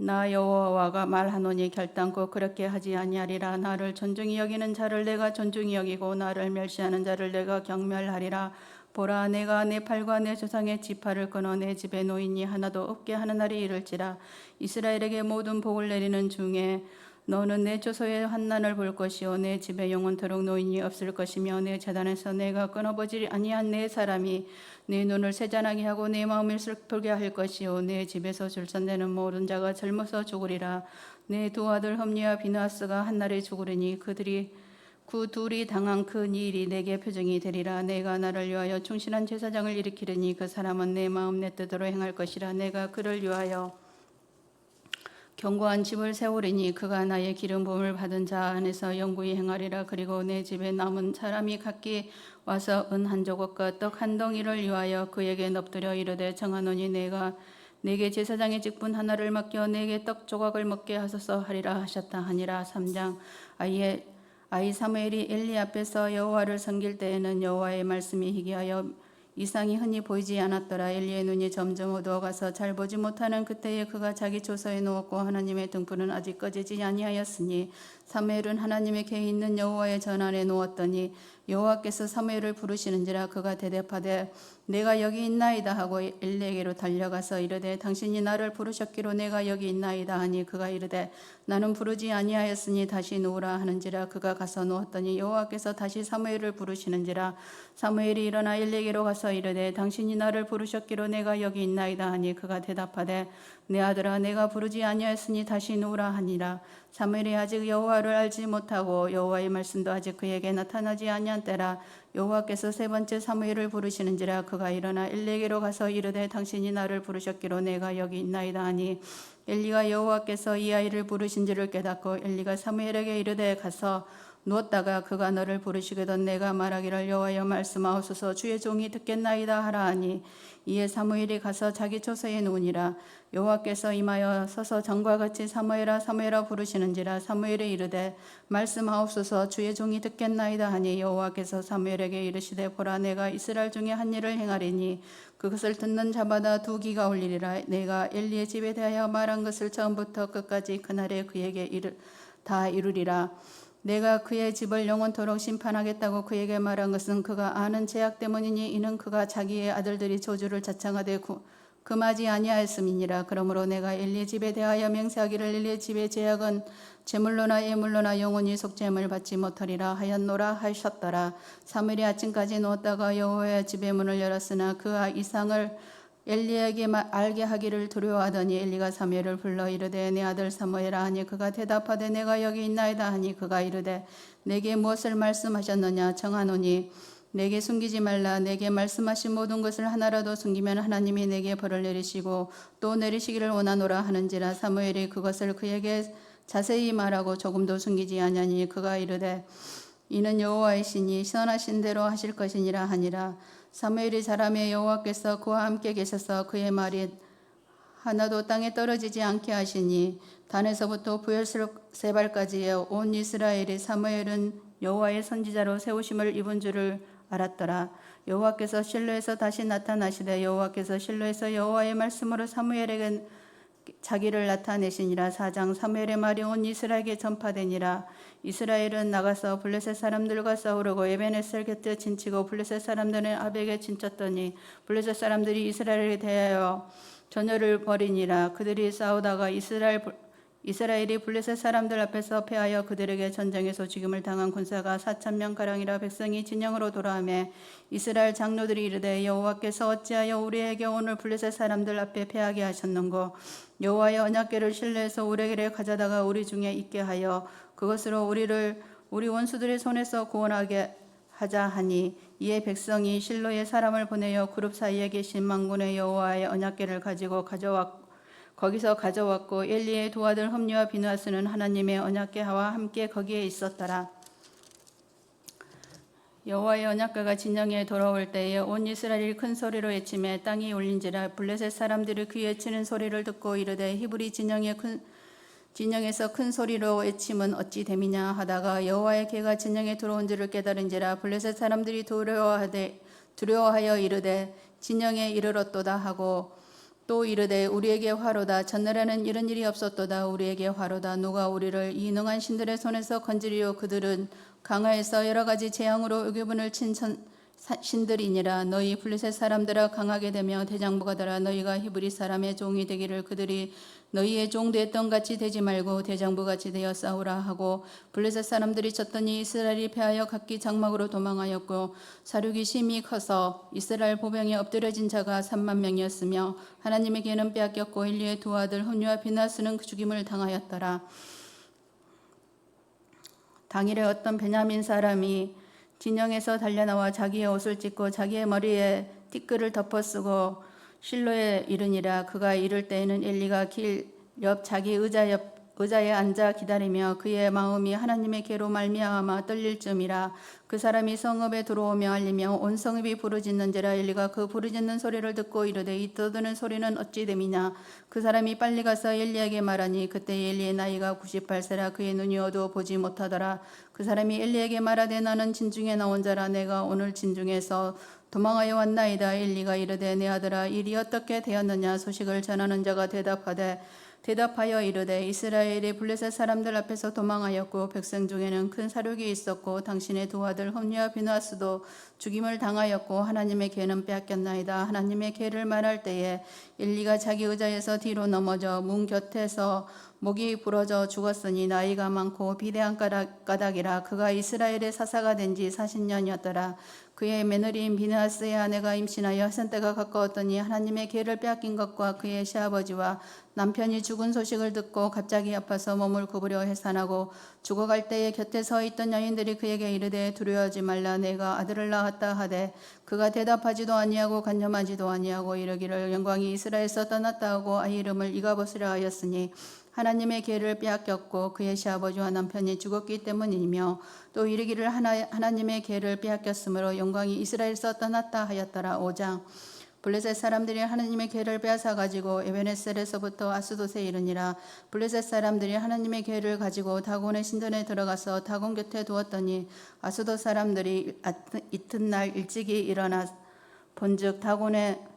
나 여호와가 말하노니 결단코 그렇게 하지 아니하리라. 나를 존중히 여기는 자를 내가 존중히 여기고 나를 멸시하는 자를 내가 경멸하리라. 보라, 내가 내 팔과 내 조상의 지파를 끊어 내 집에 노인이 하나도 없게 하는 날이 이를지라. 이스라엘에게 모든 복을 내리는 중에 너는 내 조소의 환난을 볼 것이요 내 집에 영원토록 노인이 없을 것이며 내 제단에서 내가 끊어보지 아니한 내 사람이 내 눈을 세잔하게 하고 내 마음을 슬프게 할 것이요 내 집에서 출산되는 모든 자가 젊어서 죽으리라. 내 두 아들 험리와 비나스가 한날에 죽으리니 그 둘이 당한 큰 일이 내게 표징이 되리라. 내가 나를 위하여 충실한 제사장을 일으키리니 그 사람은 내 마음 내 뜻대로 행할 것이라. 내가 그를 위하여 견고한 집을 세우리니 그가 나의 기름 부음을 받은 자 안에서 영구히 행하리라. 그리고 내 집에 남은 사람이 각기 와서 은 한 조각과 떡 한 덩이를 위하여 그에게 엎드려 이르되 정하노니 내가 내게 제사장의 직분 하나를 맡겨 내게 떡 조각을 먹게 하소서 하리라 하셨다 하니라. 3장. 아이 사무엘이 엘리 앞에서 여호와를 섬길 때에는 여호와의 말씀이 희귀하여 이상이 흔히 보이지 않았더라. 엘리의 눈이 점점 어두워가서 잘 보지 못하는 그때에 그가 자기 조서에 누웠고 하나님의 등불은 아직 꺼지지 아니하였으니 사무엘은 하나님의 궤에 있는 여호와의 전 안에 누웠더니 여호와께서 사무엘을 부르시는지라 그가 대답하되 내가 여기 있나이다 하고 엘리에게로 달려가서 이르되 당신이 나를 부르셨기로 내가 여기 있나이다 하니 그가 이르되 나는 부르지 아니하였으니 다시 누우라 하는지라 그가 가서 누웠더니 여호와께서 다시 사무엘을 부르시는지라 사무엘이 일어나 엘리에게로 가서 이르되 당신이 나를 부르셨기로 내가 여기 있나이다 하니 그가 대답하되 내 아들아 내가 부르지 아니하였으니 다시 누우라 하니라. 사무엘이 아직 여호와를 알지 못하고 여호와의 말씀도 아직 그에게 나타나지 아니한 때라 여호와께서 세 번째 사무엘을 부르시는지라 그가 일어나 엘리에게로 가서 이르되 당신이 나를 부르셨기로 내가 여기 있나이다 하니 엘리가 여호와께서 이 아이를 부르신지를 깨닫고 엘리가 사무엘에게 이르되 가서 누웠다가 그가 너를 부르시거든 내가 말하기를 여호와여 말씀하옵소서 주의 종이 듣겠나이다 하라 하니 이에 사무엘이 가서 자기 처소에 누우니라. 여호와께서 임하여 서서 전과 같이 사무엘아 사무엘아 부르시는지라 사무엘이 이르되 말씀하옵소서 주의 종이 듣겠나이다 하니 여호와께서 사무엘에게 이르시되 보라 내가 이스라엘 중에 한 일을 행하리니 그것을 듣는 자마다 두 기가 올리리라. 내가 엘리의 집에 대하여 말한 것을 처음부터 끝까지 그날에 그에게 다 이루리라. 내가 그의 집을 영원토록 심판하겠다고 그에게 말한 것은 그가 아는 죄악 때문이니 이는 그가 자기의 아들들이 저주를 자청하되 금하지 아니하였음이니라. 그러므로 내가 엘리의 집에 대하여 맹세하기를 엘리의 집의 죄악은 제물로나 예물로나 영원히 속죄함을 받지 못하리라 하였노라 하셨더라. 사무엘이 아침까지 누웠다가 여호와의 집의 문을 열었으나 그 이상을 엘리에게 알게 하기를 두려워하더니 엘리가 사무엘을 불러 이르되 내 아들 사무엘아 하니 그가 대답하되 내가 여기 있나이다 하니 그가 이르되 내게 무엇을 말씀하셨느냐 청하노니 내게 숨기지 말라. 내게 말씀하신 모든 것을 하나라도 숨기면 하나님이 내게 벌을 내리시고 또 내리시기를 원하노라 하는지라. 사무엘이 그것을 그에게 자세히 말하고 조금도 숨기지 아니하니 그가 이르되 이는 여호와의 신이 선하신 대로 하실 것이니라 하니라. 사무엘이 자라매 여호와께서 그와 함께 계셔서 그의 말이 하나도 땅에 떨어지지 않게 하시니 단에서부터 부엘세발까지의 온 이스라엘이 사무엘은 여호와의 선지자로 세우심을 입은 줄을 알았더라. 여호와께서 실로에서 다시 나타나시되 여호와께서 실로에서 여호와의 말씀으로 사무엘에게 자기를 나타내시니라. 4장 사무엘의 말이 온 이스라엘에게 전파되니라. 이스라엘은 나가서 블레셋 사람들과 싸우려고 에벤에셀 곁에 진치고 블레셋 사람들은 아벡에 진쳤더니 블레셋 사람들이 이스라엘에 대하여 전열을 벌이니라. 그들이 싸우다가 이스라엘이 블레셋 사람들 앞에서 패하여 그들에게 전쟁에서 죽임을 당한 군사가 4,000명가량이라. 백성이 진영으로 돌아오매 이스라엘 장로들이 이르되 여호와께서 어찌하여 우리에게 오늘 블레셋 사람들 앞에 패하게 하셨는고 여호와의 언약궤를 실내에서 우리에게 가져다가 우리 중에 있게 하여 그것으로 우리를 우리 원수들의 손에서 구원하게 하자 하니 이에 백성이 실로에 사람을 보내어 그룹 사이에 계신 만군의 여호와의 언약궤를 가지고 거기서 가져왔고 엘리의 두 아들 홈리와 비누아스는 하나님의 언약궤와 함께 거기에 있었더라. 여호와의 언약궤가 진영에 돌아올 때에 온 이스라엘이 큰 소리로 외치매 땅이 울린지라. 블레셋 사람들이 그 외치는 소리를 듣고 이르되 히브리 진영에서 큰 소리로 외침은 어찌 됨이냐 하다가 여호와의 궤가 진영에 들어온 줄을 깨달은지라. 블레셋 사람들이 두려워하여 이르되 진영에 이르렀도다 하고 또 이르되 우리에게 화로다. 전날에는 이런 일이 없었도다. 우리에게 화로다. 누가 우리를 이 능한 신들의 손에서 건지리요. 그들은 강하에서 여러 가지 재앙으로 의교분을 친 신들이니라. 너희 블레셋 사람들아 강하게 되며 대장부가 되라. 너희가 히브리 사람의 종이 되기를 그들이 너희의 종 되었던 같이 되지 말고 대장부같이 되어 싸우라 하고 블레셋 사람들이 쳤더니 이스라엘이 패하여 각기 장막으로 도망하였고 사륙이 심히 커서 이스라엘 보병에 엎드려진 자가 3만 명이었으며 하나님의 궤는 빼앗겼고 엘리의 두 아들 홈리와 비나스는 그 죽임을 당하였더라. 당일에 어떤 베냐민 사람이 진영에서 달려나와 자기의 옷을 찢고 자기의 머리에 티끌을 덮어쓰고 실로에 이르니라. 그가 이를 때에는 엘리가 길 옆 자기 의자에 앉아 기다리며 그의 마음이 하나님의 궤로 말미암아 떨릴 쯤이라. 그 사람이 성읍에 들어오며 알리며 온 성읍이 부르짖는지라. 엘리가 그 부르짖는 소리를 듣고 이르되 이 떠드는 소리는 어찌 됨이냐. 그 사람이 빨리 가서 엘리에게 말하니 그때 엘리의 나이가 98세라. 그의 눈이 어두워 보지 못하더라. 그 사람이 엘리에게 말하되 나는 진중에 나온 자라. 내가 오늘 진중에서 도망하여 왔나이다. 엘리가 이르되 내 아들아 일이 어떻게 되었느냐. 소식을 전하는 자가 대답하되 대답하여 이르되 이스라엘이 블레셋 사람들 앞에서 도망하였고 백성 중에는 큰 사륙이 있었고 당신의 두 아들 홈리와 비누아스도 죽임을 당하였고 하나님의 괴는 빼앗겼나이다. 하나님의 괴를 말할 때에 엘리가 자기 의자에서 뒤로 넘어져 문 곁에서 목이 부러져 죽었으니 나이가 많고 비대한 까닭이라. 그가 이스라엘의 사사가 된 지 40년이었더라. 그의 며느리인 비느하스의 아내가 임신하여 생때가 가까웠더니 하나님의 괴를 빼앗긴 것과 그의 시아버지와 남편이 죽은 소식을 듣고 갑자기 아파서 몸을 구부려 해산하고 죽어갈 때에 곁에 서 있던 여인들이 그에게 이르되 두려워하지 말라 내가 아들을 낳았다 하되 그가 대답하지도 아니하고 간념하지도 아니하고 이르기를 영광이 이스라엘에서 떠났다 하고 아이 이름을 이가봇이라 하였으니 하나님의 괴를 빼앗겼고 그의 시아버지와 남편이 죽었기 때문이며 또 이르기를 하나님의 괴를 빼앗겼으므로 영광이 이스라엘에서 떠났다 하였더라. 5장 블레셋 사람들이 하나님의 괴를 빼앗아 가지고 에베네셀에서부터 아스돗에 이르니라. 블레셋 사람들이 하나님의 괴를 가지고 다곤의 신전에 들어가서 다곤 곁에 두었더니 아스돗 사람들이 이튿날 일찍이 일어나 본즉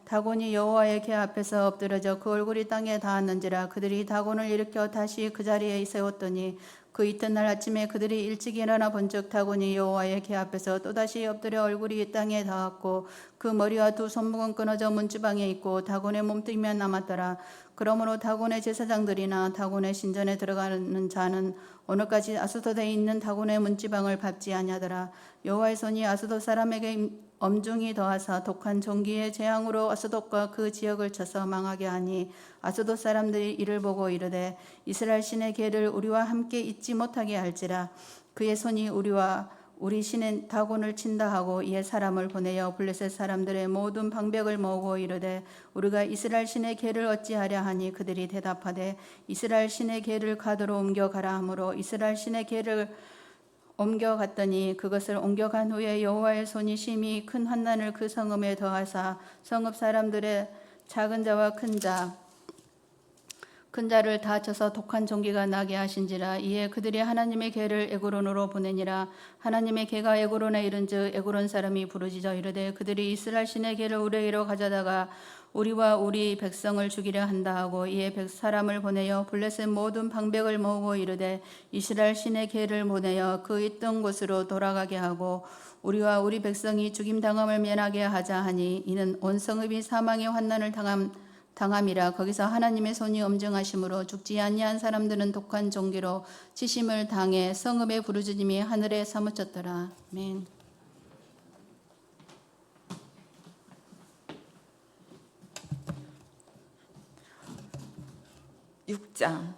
다곤이 여호와의 궤 앞에서 엎드려져 그 얼굴이 땅에 닿았는지라. 그들이 다곤을 일으켜 다시 그 자리에 세웠더니 그 이튿날 아침에 그들이 일찍 일어나 본즉 다곤이 여호와의 궤 앞에서 또다시 엎드려 얼굴이 땅에 닿았고 그 머리와 두 손목은 끊어져 문지방에 있고 다곤의 몸뚱이만 남았더라. 그러므로 다곤의 제사장들이나 다곤의 신전에 들어가는 자는 오늘까지 아스돗에 있는 다곤의 문지방을 밟지 아니하더라. 여호와의 손이 아스돗 사람에게 엄중히 더하사 독한 종기의 재앙으로 아스돗과 그 지역을 쳐서 망하게 하니 아스돗 사람들이 이를 보고 이르되 이스라엘 신의 괴를 우리와 함께 잊지 못하게 할지라. 그의 손이 우리와 우리 신의 다곤을 친다 하고 이에 사람을 보내어 블레셋 사람들의 모든 방백을 모으고 이르되 우리가 이스라엘 신의 괴를 어찌하랴 하니 그들이 대답하되 이스라엘 신의 괴를 가도로 옮겨가라 하므로 이스라엘 신의 괴를 옮겨갔더니 그것을 옮겨간 후에 여호와의 손이 심히 큰 환난을 그 성읍에 더하사 성읍 사람들의 작은 자와 큰 자를 다 쳐서 독한 종기가 나게 하신지라. 이에 그들이 하나님의 괴를 에그론으로 보내니라. 하나님의 괴가 에그론에 이른즉 에그론 사람이 부르짖어 이르되 그들이 이스라엘 신의 괴를 우리에게로 가져다가 우리와 우리 백성을 죽이려 한다 하고 이에 사람을 보내어 블레셋 모든 방백을 모으고 이르되 이스라엘 신의 괴를 보내어 그 있던 곳으로 돌아가게 하고 우리와 우리 백성이 죽임당함을 면하게 하자 하니 이는 온 성읍이 사망의 환난을 당함이라. 거기서 하나님의 손이 엄정하심으로 죽지 아니한 사람들은 독한 종기로 치심을 당해 성읍의 부르짖음이 하늘에 사무쳤더라. 아멘. 6장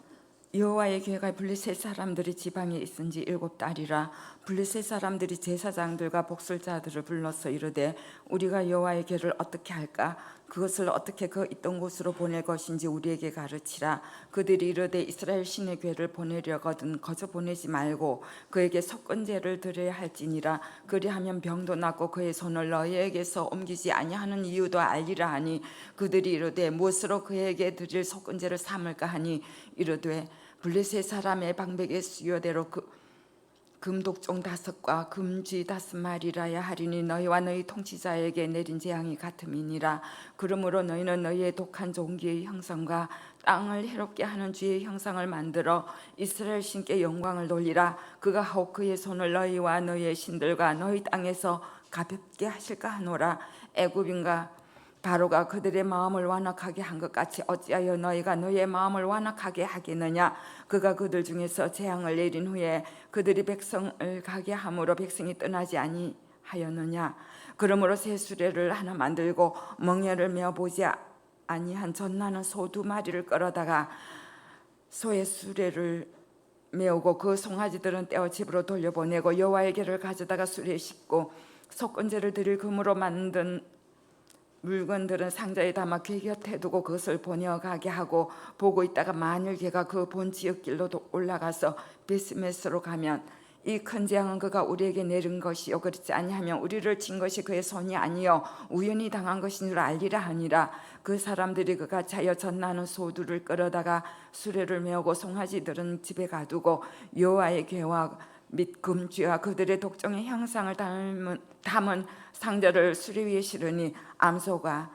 여호와의 궤가 블레셋 사람들의 지방에 있은 지 7달이라. 블레셋 사람들이 제사장들과 복술자들을 불러서 이르되 우리가 여호와의 궤를 어떻게 할까? 그것을 어떻게 그 있던 곳으로 보낼 것인지 우리에게 가르치라. 그들이 이르되 이스라엘 신의 궤를 보내려거든 거저 보내지 말고 그에게 속건제를 드려야 할지니라. 그리하면 병도 낫고 그의 손을 너희에게서 옮기지 아니하는 이유도 알리라 하니 그들이 이르되 무엇으로 그에게 드릴 속건제를 삼을까 하니 이르되 블레셋 사람의 방백의 수요대로 금독종 5과 금쥐 5마리라야 하리니 너희와 너희 통치자에게 내린 재앙이 같음이니라. 그러므로 너희는 너희의 독한 종기의 형상과 땅을 해롭게 하는 쥐의 형상을 만들어 이스라엘 신께 영광을 돌리라. 그가 혹 그의 손을 너희와 너희의 신들과 너희 땅에서 가볍게 하실까 하노라. 애굽인가 바로가 그들의 마음을 완악하게 한 것 같이 어찌하여 너희가 너희의 마음을 완악하게 하겠느냐. 그가 그들 중에서 재앙을 내린 후에 그들이 백성을 가게 함으로 백성이 떠나지 아니하였느냐. 그러므로 새 수레를 하나 만들고 멍에를 메어 보지 아니한 젖나는 소 2마리를 끌어다가 소의 수레를 메우고 그 송아지들은 떼어 집으로 돌려보내고 여호와의 궤를 가져다가 수레에 싣고 속건제를 드릴 금으로 만든 물건들은 상자에 담아 궤 곁에 두고 그것을 보내어가게 하고 보고 있다가 만일 궤가 그 본 지역 길로 올라가서 베스메스로 가면 이 큰 재앙은 그가 우리에게 내린 것이요 그렇지 아니하면 우리를 친 것이 그의 손이 아니요 우연히 당한 것인 줄 알리라 하니라. 그 사람들이 그가 자여 젖나는 소들을 끌어다가 수레를 메우고 송아지들은 집에 가두고 여호와의 궤와 및 금쥐와 그들의 독종의 형상을 담은 상자를 수레 위에 실으니 암소가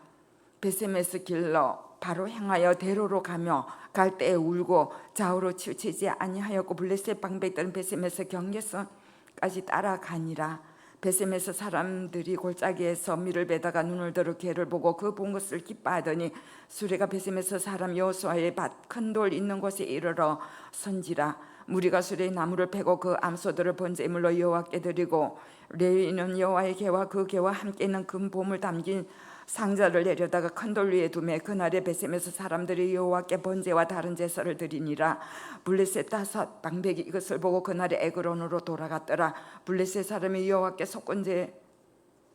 베세메스 길로 바로 향하여 대로로 가며 갈 때에 울고 좌우로 치우치지 아니하였고 블레셋 방백들은 베셈에서 경계선까지 따라가니라. 베셈에서 사람들이 골짜기에서 밀을 베다가 눈을 들어 개를 보고 그 본 것을 기뻐하더니 수레가 베셈에서 사람 여호수아의 밭 큰 돌 있는 곳에 이르러 선지라. 무리가 수레의 나무를 패고 그 암소들을 번제물로 여호와께 드리고 레위인은 여호와의 개와 그 개와 함께 있는 금보물 담긴 상자를 내려다가 큰 돌 위에 두매 그날에 베셈에서 사람들이 여호와께 번제와 다른 제사를 드리니라. 블레셋 5 방백이 이것을 보고 그날에 에그론으로 돌아갔더라. 블레셋 사람이 여호와께 속건제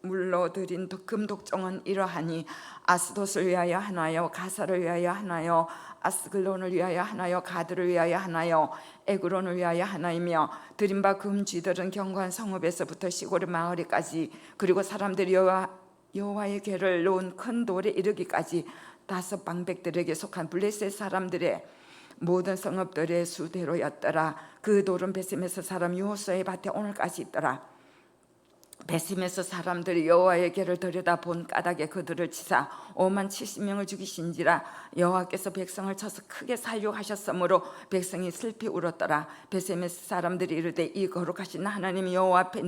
물로 드린 금독종은 이러하니 아스돗을 위하여 하나요, 가사를 위하여 하나요, 아스글론을 위하여 하나요, 가드를 위하여 하나요, 에그론을 위하여 하나이며 드린 바 금쥐들은 견고한 성읍에서부터 시골의 마을에까지 그리고 사람들이 여호와의 궤를 놓은 큰 돌에 이르기까지 5 방백들에게 속한 블레셋 사람들의 모든 성읍들의 수대로였더라. 그 돌은 베셈에서 사람 여호수아의 밭에 오늘까지 있더라. 베셈에서 사람들이 여호와의 궤를 들여다본 까닭에 그들을 치사 50,070명을 죽이신지라. 여호와께서 백성을 쳐서 크게 살육하셨으므로 백성이 슬피 울었더라. 베셈에서 사람들이 이르되 이 거룩하신 하나님 여호와 앞에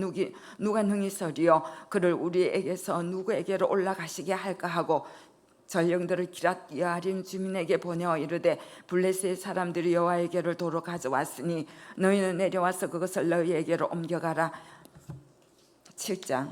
누가 능히 서리요 그를 우리에게서 누구에게로 올라가시게 할까 하고 전령들을 기랏 여아림 주민에게 보내어 이르되 블레셋 사람들이 여호와에게를 도로 가져왔으니 너희는 내려와서 그것을 너희에게로 옮겨가라. 7장.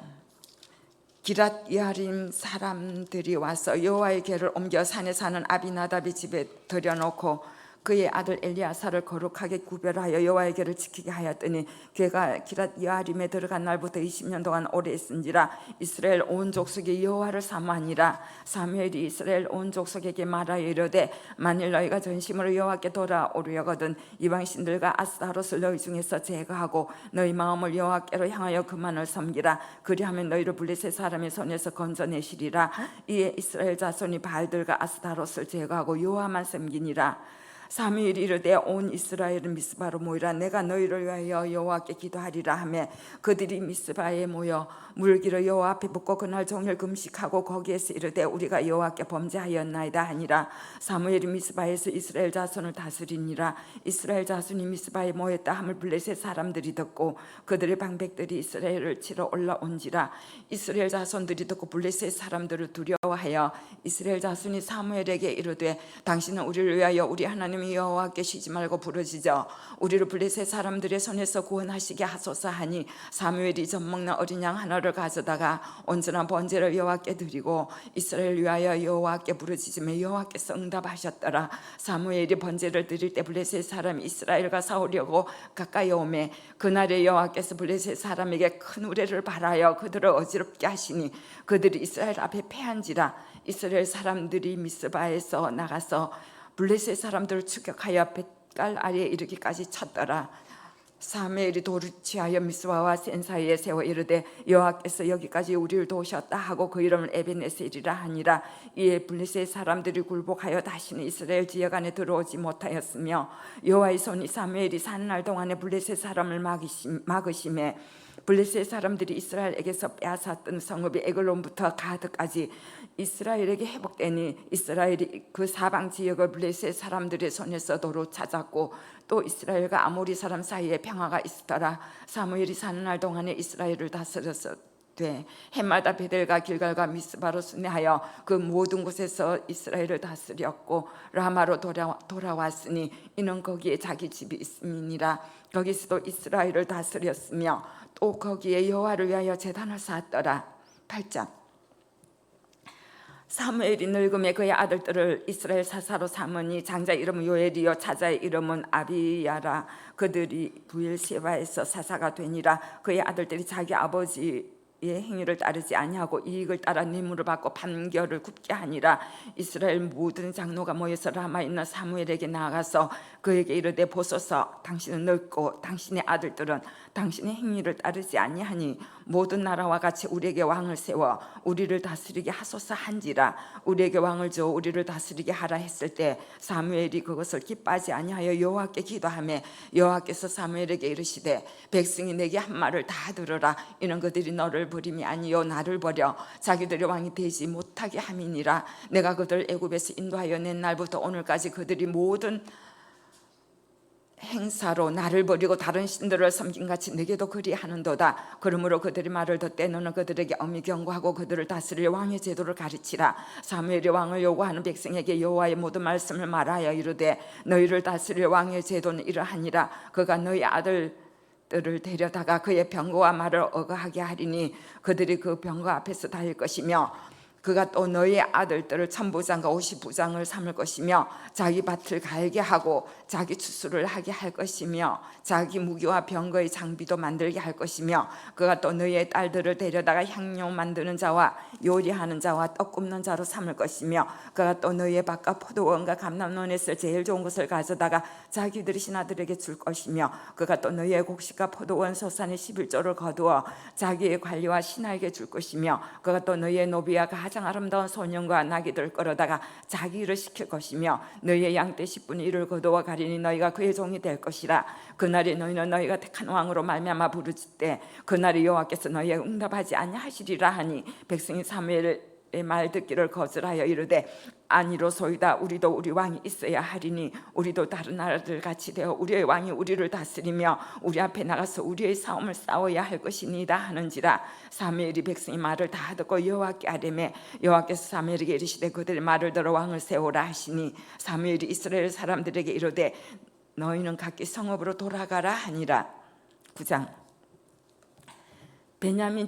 기랏 여아림 사람들이 와서 여호와의 궤를 옮겨 산에 사는 아비나답의 집에 들여놓고 그의 아들 엘리야사를 거룩하게 구별하여 여호와의 궤를 지키게 하였더니 궤가 기랏 여아림에 들어간 날부터 20년 동안 오래 있은지라. 이스라엘 온 족속이 여호와를 사모하니라. 사무엘이 이스라엘 온 족속에게 말하여 이르되 만일 너희가 전심으로 여호와께 돌아오려거든 이방 신들과 아스타롯을 너희 중에서 제거하고 너희 마음을 여호와께로 향하여 그만을 섬기라. 그리하면 너희를 블레셋 사람의 손에서 건져내시리라. 이에 이스라엘 자손이 바알들과 아스타롯을 제거하고 여호와만 섬기니라. 사무엘이 이르되 온 이스라엘은 미스바로 모이라. 내가 너희를 위하여 여호와께 기도하리라 하매 그들이 미스바에 모여 물기로 여호와 앞에 묻고 그날 종일 금식하고 거기에서 이르되 우리가 여호와께 범죄하였나이다 하니라. 사무엘이 미스바에서 이스라엘 자손을 다스리니라. 이스라엘 자손이 미스바에 모였다 함을 블레셋 사람들이 듣고 그들의 방백들이 이스라엘을 치러 올라온지라. 이스라엘 자손들이 듣고 블레셋 사람들을 두려워하여 이스라엘 자손이 사무엘에게 이르되 당신은 우리를 위하여 우리 하나님 여호와께 쉬지 말고 부르짖어 우리를 블레셋 사람들의 손에서 구원하시게 하소서 하니 사무엘이 젖먹는 어린 양 하나를 가져다가 온전한 번제를 여호와께 드리고 이스라엘 위하여 여호와께 부르짖으며 여호와께서 응답하셨더라. 사무엘이 번제를 드릴 때 블레셋 사람이 이스라엘과 싸우려고 가까이 오매 그날에 여호와께서 블레셋 사람에게 큰 우레를 발하여 그들을 어지럽게 하시니 그들이 이스라엘 앞에 패한지라. 이스라엘 사람들이 미스바에서 나가서 블레셋 사람들을 추격하여 벳갈 아래에 이르기까지 쳤더라. 사무엘이 돌을 취하여 미스바와 센 사이에 세워 이르되 여호와께서 여기까지 우리를 도우셨다 하고 그 이름을 에벤에셀이라 하니라. 이에 블레셋 사람들이 굴복하여 다시는 이스라엘 지역 안에 들어오지 못하였으며 여호와의 손이 사무엘이 사는 날 동안에 블레셋 사람을 막으심에 블레셋 사람들이 이스라엘에게서 빼앗았던 성읍이 에글론부터 가드까지 이스라엘에게 회복되니 이스라엘이 그 사방 지역을 블레셋 사람들의 손에서 도로 찾았고 또 이스라엘과 아모리 사람 사이에 평화가 있었더라. 사무엘이 사는 날 동안에 이스라엘을 다스렸되 해마다 베델과 길갈과 미스바로 순회하여 그 모든 곳에서 이스라엘을 다스렸고 라마로 돌아왔으니 이는 거기에 자기 집이 있음이니라. 거기서도 이스라엘을 다스렸으며 또 거기에 여호와를 위하여 제단을 쌓았더라. 8장. 사무엘이 늙음에 그의 아들들을 이스라엘 사사로 삼으니 장자 이름은 요엘이요 차자의 이름은 아비야라. 그들이 부엘세바에서 사사가 되니라. 그의 아들들이 자기 아버지의 행위를 따르지 아니하고 이익을 따라 뇌물을 받고 판결을 굽게 하니라. 이스라엘 모든 장로가 모여서 라마에 있는 사무엘에게 나아가서 그에게 이르되 보소서 당신은 늙고 당신의 아들들은 당신의 행위를 따르지 아니하니 모든 나라와 같이 우리에게 왕을 세워 우리를 다스리게 하소서 한지라. 우리에게 왕을 주어 우리를 다스리게 하라 했을 때 사무엘이 그것을 기뻐하지 아니하여 여호와께 기도하며 여호와께서 사무엘에게 이르시되 백성이 내게 한 말을 다 들으라. 이는 그들이 너를 버림이 아니요 나를 버려 자기들이 왕이 되지 못하게 함이니라. 내가 그들 애굽에서 인도하여 낸 날부터 오늘까지 그들이 모든 행사로 나를 버리고 다른 신들을 섬긴같이 내게도 그리하는도다. 그러므로 그들이 말을 듣되 너는 그들에게 엄히 경고하고 그들을 다스릴 왕의 제도를 가르치라. 사무엘이 왕을 요구하는 백성에게 여호와의 모든 말씀을 말하여 이르되 너희를 다스릴 왕의 제도는 이러하니라. 그가 너희 아들들을 데려다가 그의 병거와 말을 어거하게 하리니 그들이 그 병거 앞에서 달릴 것이며 그가 또 너희 아들들을 천부장과 50부장을 삼을 것이며 자기 밭을 갈게 하고 자기 추수를 하게 할 것이며 자기 무기와 병거의 장비도 만들게 할 것이며 그가 또 너희의 딸들을 데려다가 향료 만드는 자와 요리하는 자와 떡 굽는 자로 삼을 것이며 그가 또 너희의 밭과 포도원과 감람원에서 제일 좋은 것을 가져다가 자기들의 신하들에게 줄 것이며 그가 또 너희의 곡식과 포도원 소산의 11조를 거두어 자기의 관리와 신하에게 줄 것이며 그가 또 너희의 노비와 가장 아름다운 소년과 나귀들을 끌어다가 자기 일을 시킬 것이며 너희의 양떼 10분의 1을 거두어 가리니 너희가 그의 종이 될 것이라. 그날에 너희는 너희가 택한 왕으로 말미암아 부르짖되 그날에 여호와께서 너희에 응답하지 아니하시리라 하니 백성이 사무엘의 말 듣기를 거절하여 이르되 아니로소이다. 우리도 우리 왕이 있어야 하리니 우리도 다른 나라들 같이 되어 우리의 왕이 우리를 다스리며 우리 앞에 나가서 우리의 싸움을 싸워야 할 것이니이다 하는지라. 사무엘이 백성의 말을 다 듣고 여호와께 아뢰매 여호와께서 사무엘에게 이르시되 그들의 말을 들어 왕을 세우라 하시니 사무엘이 이스라엘 사람들에게 이르되 너희는 각기 성읍으로 돌아가라 하니라. 9장. 베냐민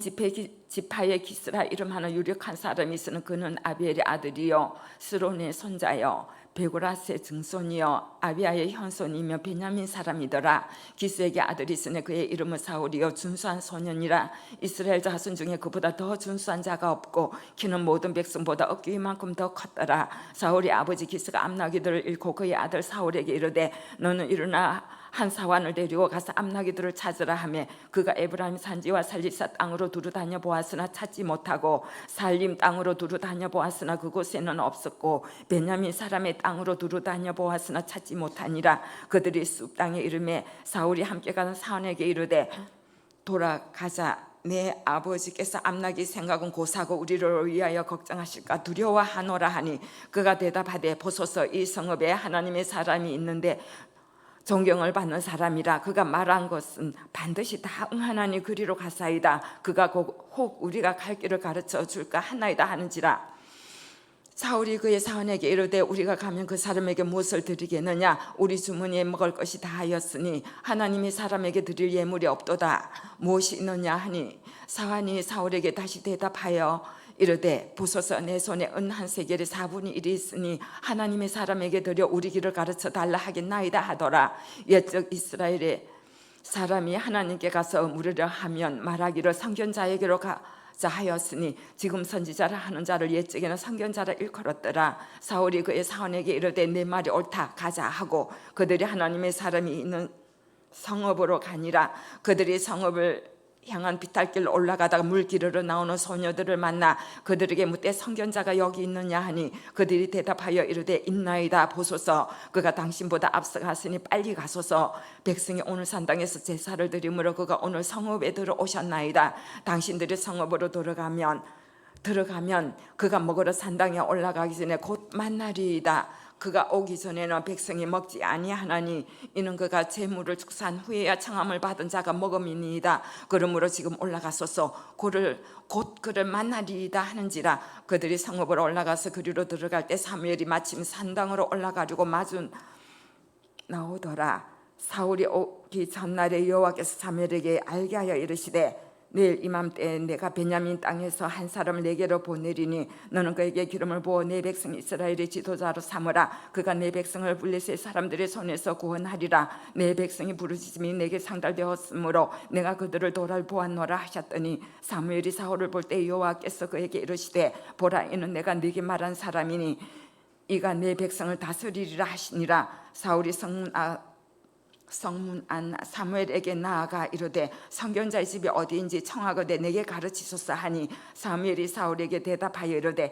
지파의 기스라 이름하는 유력한 사람이 있으는 그는 아비엘의 아들이요 스론의 손자요 베고라스의 증손이요 아비아의 현손이며 베냐민 사람이더라. 기스에게 아들이 있으니 그의 이름은 사울이요 준수한 소년이라. 이스라엘 자손 중에 그보다 더 준수한 자가 없고 키는 모든 백성보다 어깨 이만큼 더 컸더라. 사울의 아버지 기스가 암나기들을 잃고 그의 아들 사울에게 이르되 너는 일어나 한 사환을 데리고 가서 암나기들을 찾으라 하며 그가 에브라임 산지와 살리사 땅으로 두루 다녀 보았으나 찾지 못하고 살림 땅으로 두루 다녀 보았으나 그곳에는 없었고 베냐민 사람의 땅으로 두루 다녀 보았으나 찾지 못하니라. 그들이 숲 땅에 이르매 사울이 함께 가는 사원에게 이르되 돌아가자. 내 아버지께서 암나기 생각은 고사고 우리를 위하여 걱정하실까 두려워하노라 하니 그가 대답하되 보소서 이 성읍에 하나님의 사람이 있는데 존경을 받는 사람이라. 그가 말한 것은 반드시 다 응하나니 그리로 가사이다. 그가 혹 우리가 갈 길을 가르쳐 줄까 하나이다 하는지라. 사울이 그의 사원에게 이르되 우리가 가면 그 사람에게 무엇을 드리겠느냐. 우리 주머니에 먹을 것이 다하였으니 하나님의 사람에게 드릴 예물이 없도다. 무엇이 있느냐 하니 사환이 사울에게 다시 대답하여 이르되 보소서 내 손에 은 한 세겔의 4분의 1이 있으니 하나님의 사람에게 드려 우리 길을 가르쳐 달라 하겠나이다 하더라. 옛적 이스라엘의 사람이 하나님께 가서 물으려 하면 말하기를 선견자에게로 가자 하였으니 지금 선지자라 하는 자를 옛적에는 선견자라 일컬었더라. 사울이 그의 사원에게 이르되 내 말이 옳다 가자 하고 그들이 하나님의 사람이 있는 성읍으로 가니라. 그들이 성읍을 향한 비탈길로 올라가다가 물 기르러 나오는 소녀들을 만나 그들에게 묻되 선견자가 여기 있느냐 하니 그들이 대답하여 이르되 있나이다. 보소서 그가 당신보다 앞서갔으니 빨리 가소서. 백성이 오늘 산당에서 제사를 드리므로 그가 오늘 성읍에 들어오셨나이다. 당신들이 성읍으로 들어가면 그가 먹으러 산당에 올라가기 전에 곧 만나리이다. 그가 오기 전에는 백성이 먹지 아니하나니 이는 그가 재물을 축사한 후에야 청함을 받은 자가 먹음이니이다. 그러므로 지금 올라가소서 곧 그를 만나리이다 하는지라. 그들이 성읍으로 올라가서 그리로 들어갈 때 사무엘이 마침 산당으로 올라가려고 마주 나오더라. 사울이 오기 전날에 여호와께서 사무엘에게 알게 하여 이르시되 내일 이맘때에 내가 베냐민 땅에서 한 사람을 내게로 보내리니 너는 그에게 기름을 부어 내 백성 이스라엘의 지도자로 삼으라. 그가 내 백성을 블레셋 사람들의 손에서 구원하리라. 내 백성이 부르짖음이 내게 상달되었으므로 내가 그들을 돌아보았노라 하셨더니 사무엘이 사울을 볼 때 여호와께서 그에게 이르시되 보라 이는 내가 네게 말한 사람이니 이가 내 백성을 다스리리라 하시니라. 사울이 성문 성문 안 사무엘에게 나아가 이르되 선견자의 집이 어디인지 청하거든 내게 가르치소서 하니 사무엘이 사울에게 대답하여 이르되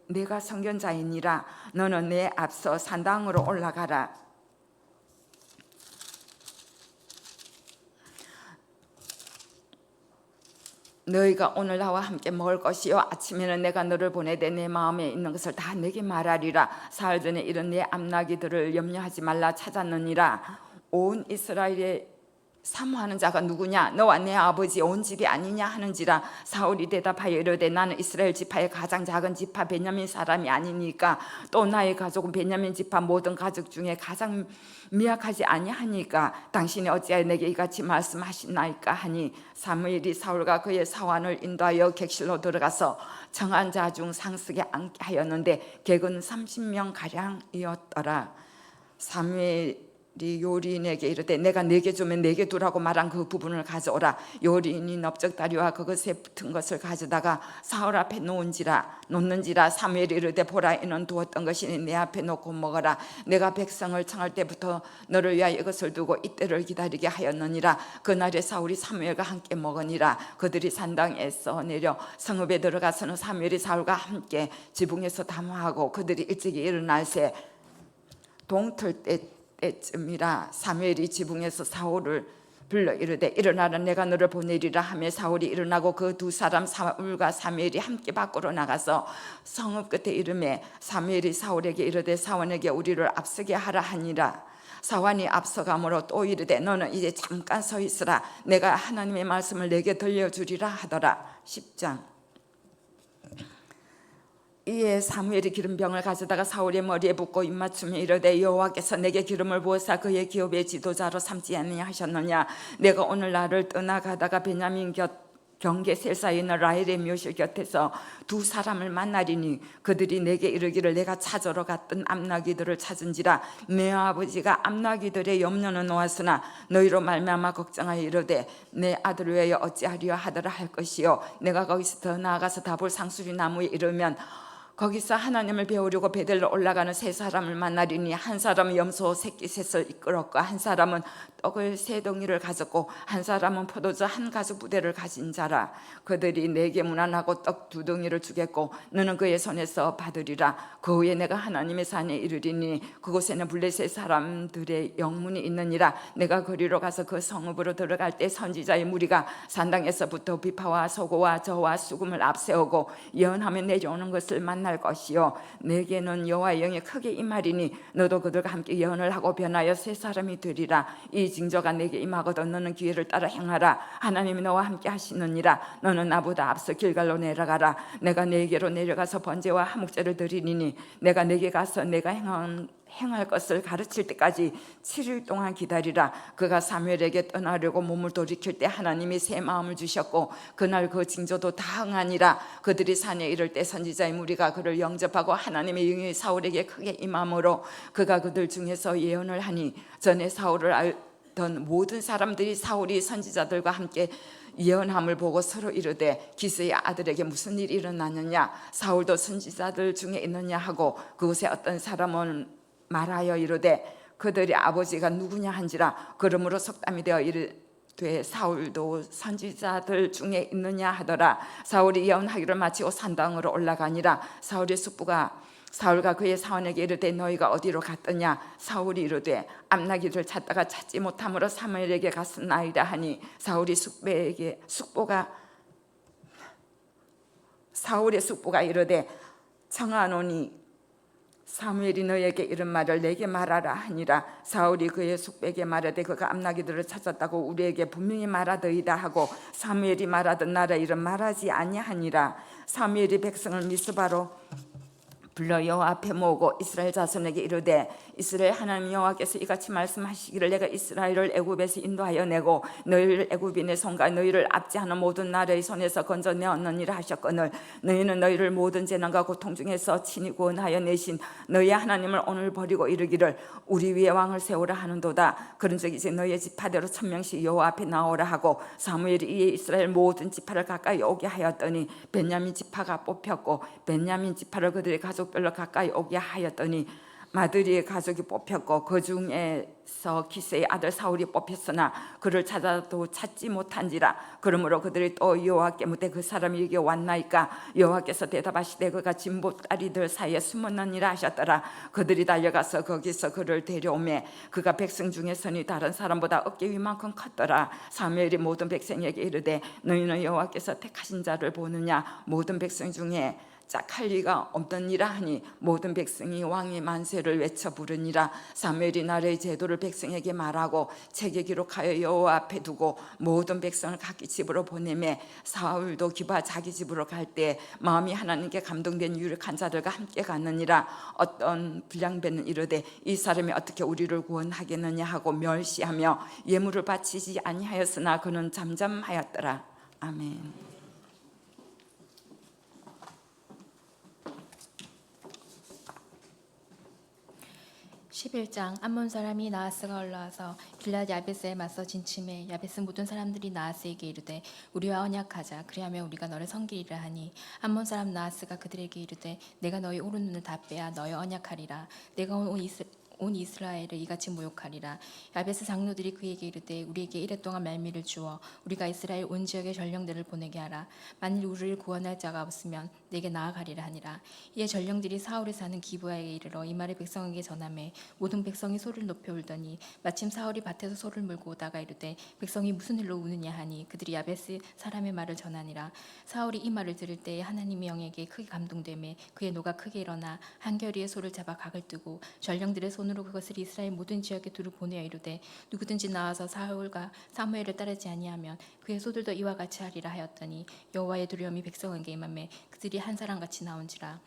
내가 선견자이니라. 너는 내 앞서 산당으로 올라가라. 너희가 오늘 나와 함께 먹을 것이요 아침에는 내가 너를 보내되 내 마음에 있는 것을 다 내게 말하리라. 사흘 전에 이런 내 암나기들을 염려하지 말라 찾았느니라. 온 이스라엘에 사모하는 자가 누구냐? 너와 내 아버지 온 집이 아니냐 하는지라. 사울이 대답하여 이르되 나는 이스라엘 지파의 가장 작은 지파 베냐민 사람이 아니니까 또 나의 가족은 베냐민 지파 모든 가족 중에 가장 미약하지 아니하니까 당신이 어찌하여 내게 이같이 말씀하시나이까 하니 사무엘이 사울과 그의 사환을 인도하여 객실로 들어가서 청한 자 중 상석에 앉게 하였는데 객은 30명 가량이었더라. 사무엘이 요리인에게 이르되 내가 네게 주면 네게 두라고 말한 그 부분을 가져오라. 요리인이 넓적다리와 그것에 붙은 것을 가져다가 사울 앞에 놓는지라. 사무엘이 이르되 보라 이는 두었던 것이니 내 앞에 놓고 먹어라. 내가 백성을 청할 때부터 너를 위하여 이것을 두고 이때를 기다리게 하였느니라. 그날에 사울이 사무엘과 함께 먹으니라. 그들이 산당에서 내려 성읍에 들어가서는 사무엘이 사울과 함께 지붕에서 담화하고 그들이 일찍이 일어날새 동틀 때쯤이라. 사무엘이 지붕에서 사울을 불러 이르되 일어나라 내가 너를 보내리라 하며 사울이 일어나고 그 두 사람 사울과 사무엘이 함께 밖으로 나가서 성읍 끝에 이르매 사무엘이 사울에게 이르되 사원에게 우리를 앞서게 하라 하니라. 사환이 앞서가므로 또 이르되 너는 이제 잠깐 서 있으라 내가 하나님의 말씀을 내게 들려주리라 하더라. 10장. 이에 사무엘이 기름병을 가져다가 사울의 머리에 붓고 입맞춤에 이르되 여호와께서 내게 기름을 부어사 그의 기업의 지도자로 삼지 아니하셨느냐. 내가 오늘 나를 떠나가다가 베냐민 경계 셀 사이에 있는 라헬의 묘실 곁에서 두 사람을 만나리니 그들이 내게 이르기를 내가 찾으러 갔던 암나기들을 찾은지라. 내 아버지가 암나기들의 염려는 놓았으나 너희로 말미암아 걱정하여 이르되 내 아들을 위하여 어찌하리요 하더라 할 것이요. 내가 거기서 더 나아가서 다볼 상수리 나무에 이르면 거기서 하나님을 배우려고 베델로 올라가는 세 사람을 만나리니 한 사람은 염소 새끼 셋을 이끌었고 한 사람은 떡을 세 덩이를 가졌고 한 사람은 포도주 한 가죽 부대를 가진 자라. 그들이 내게 문안하고 떡 두 덩이를 주겠고 너는 그의 손에서 받으리라. 그 후에 내가 하나님의 산에 이르리니 그곳에는 블레셋 사람들의 영문이 있느니라. 내가 거리로 가서 그 성읍으로 들어갈 때 선지자의 무리가 산당에서부터 비파와 소고와 저와 수금을 앞세우고 예언하며 내려오는 것을 만날 것이요. 내게는 여호와의 영이 크게 임하리니 너도 그들과 함께 예언을 하고 변하여 새 사람이 되리라. 이 징조가 내게 임하거든 너는 기회를 따라 행하라. 하나님이 너와 함께 하시느니라. 너는 나보다 앞서 길갈로 내려가라. 내가 네게로 내려가서 번제와 화목제를 드리니 내가 네게 가서 내가 행할 것을 가르칠 때까지 7일 동안 기다리라. 그가 사무엘에게 떠나려고 몸을 돌이킬 때 하나님이 새 마음을 주셨고 그날 그 징조도 다 흥하니라. 그들이 산에 이를 때 선지자의 무리가 그를 영접하고 하나님의 영이 사울에게 크게 임함으로 그가 그들 중에서 예언을 하니 전에 사울을 알던 모든 사람들이 사울이 선지자들과 함께 예언함을 보고 서로 이르되 기스의 아들에게 무슨 일이 일어나느냐. 사울도 선지자들 중에 있느냐 하고 그곳에 어떤 사람은 말하여 이르되 그들의 아버지가 누구냐 한지라. 그러므로 속담이 되어 이르되 사울도 선지자들 중에 있느냐 하더라. 사울이 예언하기를 마치고 산당으로 올라가니라. 사울의 숙부가 사울과 그의 사원에게 이르되 너희가 어디로 갔더냐. 사울이 이르되 암나기를 찾다가 찾지 못함으로 사무엘에게 갔으나이다 하니 사울의 숙부가 이르되 청하노니 사무엘이 너에게 이런 말을 내게 말하라 하니라. 사울이 그의 숙부에게 말하되 그가 암나기들을 찾았다고 우리에게 분명히 말하더이다 하고 사무엘이 말하던 나라 이름 말하지 아니하니라. 사무엘이 백성을 미스바로 불러 여호와 앞에 모으고 이스라엘 자손에게 이르되 이스라엘 하나님 여호와께서 이같이 말씀하시기를 내가 이스라엘을 애굽에서 인도하여 내고 너희를 애굽인의 손과 너희를 압제하는 모든 나라의 손에서 건져내었느니라 하셨거늘 너희는 너희를 모든 재난과 고통 중에서 친히 구원하여 내신 너희 하나님을 오늘 버리고 이르기를 우리 위에 왕을 세우라 하는도다. 그런즉 이제 너희의 지파대로 1000명씩 여호와 앞에 나오라 하고 사무엘이 이에 이스라엘 모든 지파를 가까이 오게 하였더니 베냐민 지파가 뽑혔고 베냐민 지파를 그들의 가족별로 가까이 오게 하였더니 마드리의 가족이 뽑혔고 그 중에서 기세의 아들 사울이 뽑혔으나 그를 찾아도 찾지 못한지라. 그러므로 그들이 또 여호와께 묻되 그 사람이 여기 왔나이까? 여호와께서 대답하시되 그가 진보다리들 사이에 숨었느니라 하셨더라. 그들이 달려가서 거기서 그를 데려오매 그가 백성 중에 선이 다른 사람보다 어깨 위만큼 컸더라. 사무엘이 모든 백성에게 이르되 너희는 여호와께서 택하신 자를 보느냐? 모든 백성 중에 짝할 리가 없느니라 하니 모든 백성이 왕의 만세를 외쳐 부르니라. 사무엘이 나라의 제도를 백성에게 말하고 책에 기록하여 여호와 앞에 두고 모든 백성을 각기 집으로 보내매 사울도 기브아 자기 집으로 갈 때 마음이 하나님께 감동된 유력한 자들과 함께 갔느니라. 어떤 불량배는 이르되 이 사람이 어떻게 우리를 구원하겠느냐 하고 멸시하며 예물을 바치지 아니하였으나 그는 잠잠하였더라. 아멘. 11장. 암몬 사람이 나하스가 올라와서 길앗 야베스에 맞서 진침해 야베스 모든 사람들이 나하스에게 이르되 우리와 언약하자. 그리하면 우리가 너를 섬기리라 하니 암몬 사람 나하스가 그들에게 이르되 내가 너희 오른 눈을 다 빼야 너희 언약하리라. 내가 온 이스라엘을 이같이 모욕하리라. 야베스 장로들이 그에게 이르되 우리에게 이랫동안 말미를 주어 우리가 이스라엘 온 지역의 전령들을 보내게 하라. 만일 우리를 구원할 자가 없으면 내게 나아가리라 하니라. 이에 전령들이 사울이 사는 기브아에 이르러 이 말을 백성에게 전하매 모든 백성이 소리를 높여 울더니 마침 사울이 밭에서 소를 물고 오다가 이르되 백성이 무슨 일로 우느냐 하니 그들이 야베스 사람의 말을 전하니라. 사울이 이 말을 들을 때에 하나님의 영에게 크게 감동되매 그의 노가 크게 일어나 한겨리의 소를 잡아 각을 뜨고 전령들의 손으로 그것을 이스라엘 모든 지역에 두루 보내어 이르되 누구든지 나와서 사울과 사무엘을 따르지 아니하면 그의 소들도 이와 같이 하리라 하였더니 여호와의 두려움이 백성에게 임하매 그들이 한 사람같이 나온지라.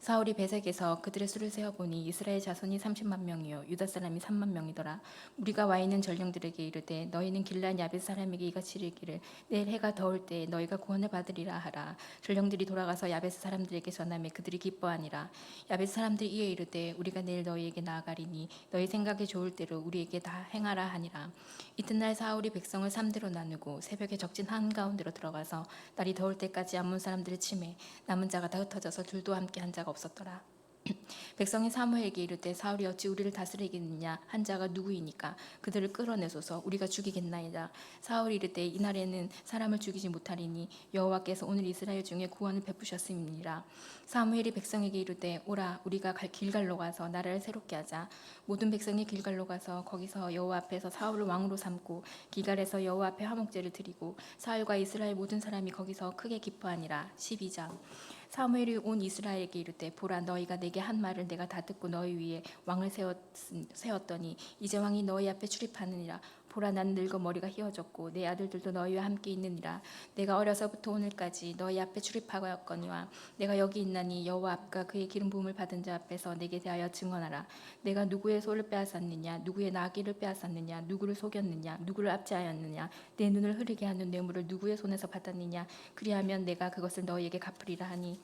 사울이 베색에서 그들의 수를 세어보니 이스라엘 자손이 30만 명이요 유다 사람이 3만 명이더라. 우리가 와 있는 전령들에게 이르되 너희는 길앗 야벳 사람에게 이같이 이르기를 내일 해가 더울 때 너희가 구원을 받으리라 하라. 전령들이 돌아가서 야벳 사람들에게 전하매 그들이 기뻐하니라. 야벳 사람들이 이에 이르되 우리가 내일 너희에게 나아가리니 너희 생각에 좋을 대로 우리에게 다 행하라 하니라. 이튿날 사울이 백성을 3대로 나누고 새벽에 적진 한가운데로 들어가서 날이 더울 때까지 암몬 사람들을 치매 남은 자가 다 흩어져서 둘도 함께 한 자가 없었더라. 백성이 사무엘에게 이르되 사울이 어찌 우리를 다스리겠느냐 한 자가 누구이니까 그들을 끌어내소서 우리가 죽이겠나이다. 사울이 이르되 이날에는 사람을 죽이지 못하리니 여호와께서 오늘 이스라엘 중에 구원을 베푸셨음이니라. 사무엘이 백성에게 이르되 오라 우리가 길갈로 가서 나라를 새롭게 하자. 모든 백성이 길갈로 가서 거기서 여호와 앞에서 사울을 왕으로 삼고 길갈에서 여호와 앞에 화목제를 드리고 사울과 이스라엘 모든 사람이 거기서 크게 기뻐하니라. 12장. 사무엘이 온 이스라엘에게 이르되 보라 너희가 내게 한 말을 내가 다 듣고 너희 위에 왕을 세웠더니 이제 왕이 너희 앞에 출입하느니라. 보라 난 늙어 머리가 휘어졌고 내 아들들도 너희와 함께 있느니라. 내가 어려서부터 오늘까지 너희 앞에 출입하였거니와 내가 여기 있나니 여호와 앞과 그의 기름 부음을 받은 자 앞에서 내게 대하여 증언하라. 내가 누구의 소를 빼앗았느냐 누구의 나귀를 빼앗았느냐 누구를 속였느냐 누구를 압제하였느냐 내 눈을 흐리게 하는 뇌물을 누구의 손에서 받았느냐 그리하면 내가 그것을 너희에게 갚으리라 하니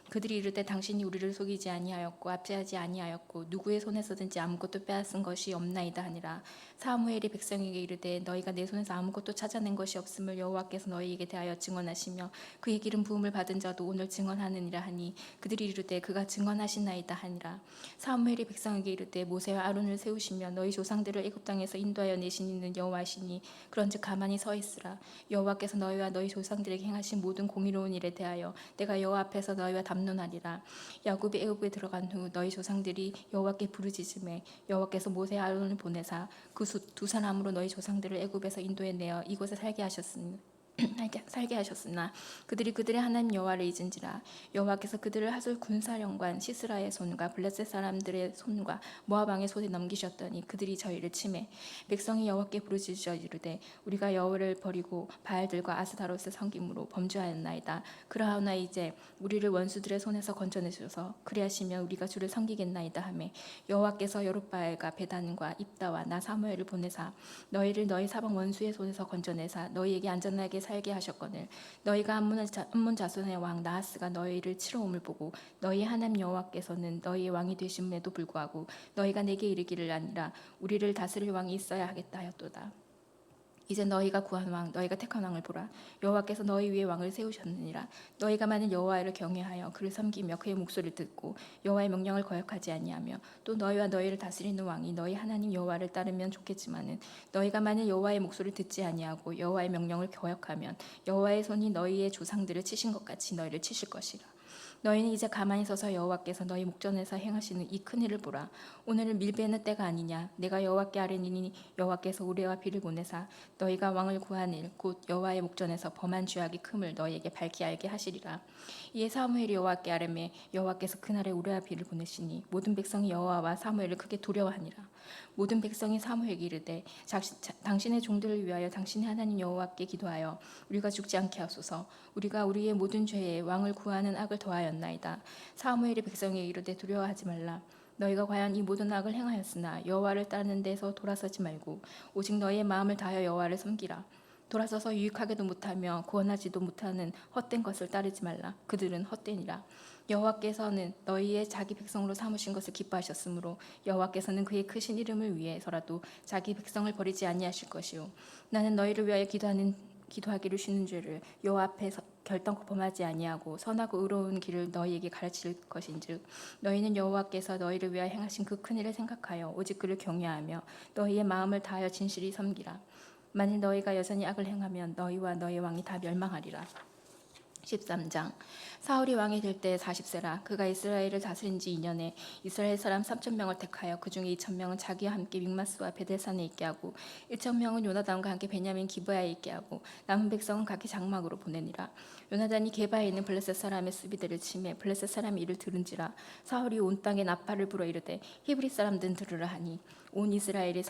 그들이 이르되 당신이 우리를 속이지 아니하였고 압제하지 아니하였고 누구의 손에서든지 아무것도 빼앗은 것이 없나이다 하니라. 사무엘이 백성에게 이르되 너희가 내 손에서 아무것도 찾아낸 것이 없음을 여호와께서 너희에게 대하여 증언하시며 그의 기름 부음을 받은 자도 오늘 증언하느니라 하니 그들이 이르되 그가 증언하시나이다 하니라. 사무엘이 백성에게 이르되 모세와 아론을 세우시며 너희 조상들을 애굽 땅에서 인도하여 내신 이는 여호와시니 그런즉 가만히 서 있으라. 여호와께서 너희와 너희 조상들에게 행하신 모든 공의로운 일에 대하여 내가 여호와 앞에서 너희와 담론하리라. 야곱이 애굽에 들어간 후 너희 조상들이 여호와께 부르짖음에 여호와께서 모세와 아론을 보내사 그 두 사람으로 너희 조상들을 애굽에서 인도해 내어 이곳에 살게 하셨으나 그들이 그들의 하나님 여호와를 잊은지라. 여호와께서 그들을 하솔 군사령관 시스라의 손과 블레셋 사람들의 손과 모압 왕의 손에 넘기셨더니 그들이 저희를 치매 백성이 여호와께 부르짖어 이르되 우리가 여호와를 버리고 바알들과 아스타롯을 섬김으로 범죄하였나이다. 그러하오나 이제 우리를 원수들의 손에서 건져내셔서 그리하시면 우리가 주를 섬기겠나이다 하매 여호와께서 여룻바알과 베단과 입다와 나 사무엘을 보내사 너희를 너희 사방 원수의 손에서 건져내사 너희에게 안전하게 살게 하셨거늘 너희가 암몬 자손의 왕 나하스가 너희를 치러옴을 보고 너희 하나님 여호와께서는 너희의 왕이 되심에도 불구하고 너희가 내게 이르기를 아니라 우리를 다스릴 왕이 있어야 하겠다 하였도다. 이제 너희가 구한 왕, 너희가 택한 왕을 보라. 여호와께서 너희 위에 왕을 세우셨느니라. 너희가 만일 여호와를 경외하여 그를 섬기며 그의 목소리를 듣고 여호와의 명령을 거역하지 아니하며 또 너희와 너희를 다스리는 왕이 너희 하나님 여호와를 따르면 좋겠지만은 너희가 만일 여호와의 목소리를 듣지 아니하고 여호와의 명령을 거역하면 여호와의 손이 너희의 조상들을 치신 것 같이 너희를 치실 것이라. 너희는 이제 가만히 서서 여호와께서 너희 목전에서 행하시는 이 큰 일을 보라. 오늘은 밀베는 때가 아니냐. 내가 여호와께 아뢰니니 여호와께서 우레와 비를 보내사 너희가 왕을 구한 일 곧 여호와의 목전에서 범한 죄악이 큼을 너희에게 밝히 알게 하시리라. 이에 사무엘이 여호와께 아뢰매 여호와께서 그날에 우레와 비를 보내시니 모든 백성이 여호와와 사무엘을 크게 두려워하니라. 모든 백성이 사무엘에게 이르되 당신의 종들을 위하여 당신의 하나님 여호와께 기도하여 우리가 죽지 않게 하소서. 우리가 우리의 모든 죄에 왕을 구하는 악을 더하였나이다. 사무엘이 백성에게 이르되 두려워하지 말라. 너희가 과연 이 모든 악을 행하였으나 여호와를 따르는 데서 돌아서지 말고 오직 너희의 마음을 다하여 여호와를 섬기라. 돌아서서 유익하게도 못하며 구원하지도 못하는 헛된 것을 따르지 말라. 그들은 헛되니라. 여호와께서는 너희의 자기 백성으로 삼으신 것을 기뻐하셨으므로 여호와께서는 그의 크신 이름을 위해서라도 자기 백성을 버리지 아니하실 것이요 나는 너희를 위하여 기도하기를 쉬는 죄를 여호와 앞에서 결단코 범하지 아니하고 선하고 의로운 길을 너희에게 가르칠 것인즉 너희는 여호와께서 너희를 위하여 행하신 그 큰 일을 생각하여 오직 그를 경외하며 너희의 마음을 다하여 진실히 섬기라. 만일 너희가 여전히 악을 행하면 너희와 너희 왕이 다 멸망하리라. 13장 사울이 왕이 될 때 40세라. 그가 이스라엘을 다스린 지 2년에 이스라엘 사람 3,000명을 택하여 그 중에 2,000명은 자기와 함께 믹마스와 베델산에 있게 하고 1,000명은 요나단과 함께 베냐민 기브야에 있게 하고 남은 백성은 각기 장막으로 보내니라. 요나단이 게바에 있는 블레셋 사람의 수비대를 치매 블레셋 사람이 이를 들은지라. 사울이 온 땅에 나팔을 불어 이르되 히브리 사람들은 들으라 하니 온 이스라엘이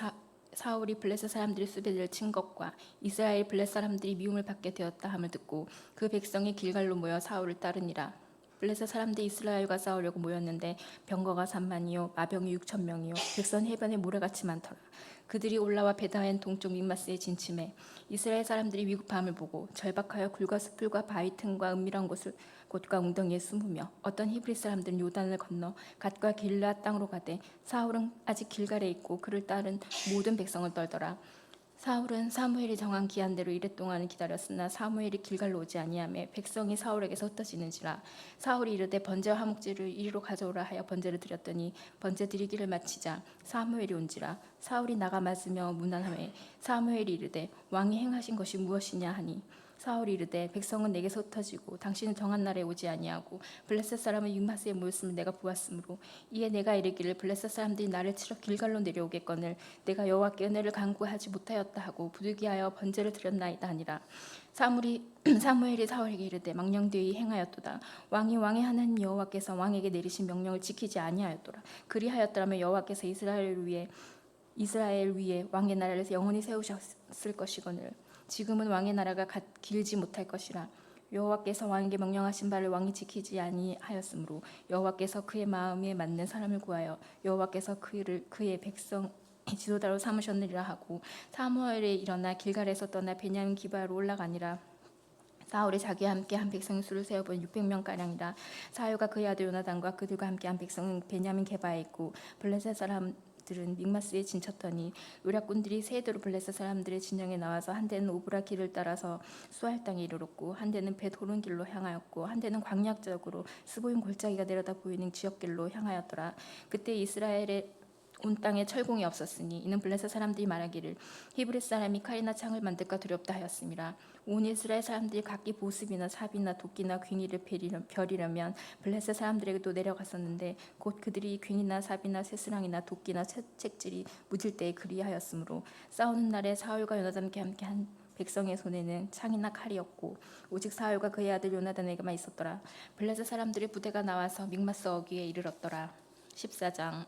사울이 블레셋 사람들이 수비대를 친 것과 이스라엘 블레셋 사람들이 미움을 받게 되었다 함을 듣고 그 백성이 길갈로 모여 사울을 따르니라. 블레셋 사람들이 이스라엘과 싸우려고 모였는데 병거가 3만이요 마병이 6,000명이요 백성 해변에 모래같이 많더라. 그들이 올라와 베다엔 동쪽 믹마스에 진침해 이스라엘 사람들이 위급함을 보고 절박하여 굴과 숲들과 바위 틈과 은밀한 곳과 웅덩이에 숨으며 어떤 히브리 사람들은 요단을 건너 갓과 길르앗 땅으로 가되 사울은 아직 길갈에 있고 그를 따른 모든 백성을 떨더라. 사울은 사무엘이 정한 기한대로 이랫동안 기다렸으나 사무엘이 길갈로 오지 아니하매 백성이 사울에게서 흩어지는지라. 사울이 이르되 번제와 화목제를 이리로 가져오라 하여 번제를 드렸더니 번제 드리기를 마치자 사무엘이 온지라. 사울이 나가 맞으며 문안하매 사무엘이 이르되 왕이 행하신 것이 무엇이냐 하니 사울이 이르되 백성은 내게서 흩어지고 당신은 정한 날에 오지 아니하고 블레셋 사람은 믹마스에 모였음을 내가 보았으므로 이에 내가 이르기를 블레셋 사람들이 나를 치러 길갈로 내려오겠거늘 내가 여호와께 은혜를 간구하지 못하였다 하고 부득이하여 번제를 드렸나이다 하니라. 사무엘이 사울에게 이르되 망령되이 행하였도다. 왕이 왕의 하나님 여호와께서 왕에게 내리신 명령을 지키지 아니하였도라. 그리하였더라면 여호와께서 이스라엘 위에 왕의 나라를 영원히 세우셨을 것이거늘 지금은 왕의 나라가 길지 못할 것이라. 여호와께서 왕에게 명령하신 바를 왕이 지키지 아니하였으므로 여호와께서 그의 마음에 맞는 사람을 구하여 여호와께서 그의 백성 지도자로 삼으셨느니라 하고 사무엘이 일어나 길갈에서 떠나 베냐민 기브야로 올라가니라. 사울이 자기와 함께 한 백성의 수를 세어본 600명가량이라. 사울과 그의 아들 요나단과 그들과 함께 한 백성은 베냐민 게바에 있고 블레셋 사람들은 믹마스에 진쳤더니 의략군들이 세대로 블레셋 사람들의 진영에 나와서 한 대는 오브라 길을 따라서 수알 땅에 이르렀고 한 대는 벳 호론 길로 향하였고 한 대는 광약적으로 스보임 골짜기가 내려다 보이는 지역길로 향하였더라. 그때 이스라엘의 온 땅에 철공이 없었으니 이는 블레셋 사람들이 말하기를 히브리 사람이 칼이나 창을 만들까 두렵다 하였음이라. 온 이스라엘 사람들이 각기 보습이나 삽이나 도끼나 괭이를 벼리려면 블레셋 사람들에게도 내려갔었는데 곧 그들이 괭이나 삽이나 쇠스랑이나 도끼나 채찍질이 묻을 때에 그리하였으므로 싸우는 날에 사울과 요나단과 함께 한 백성의 손에는 창이나 칼이었고 오직 사울과 그의 아들 요나단에게만 있었더라. 블레셋 사람들의 부대가 나와서 믹마스 어귀에 이르렀더라. 14장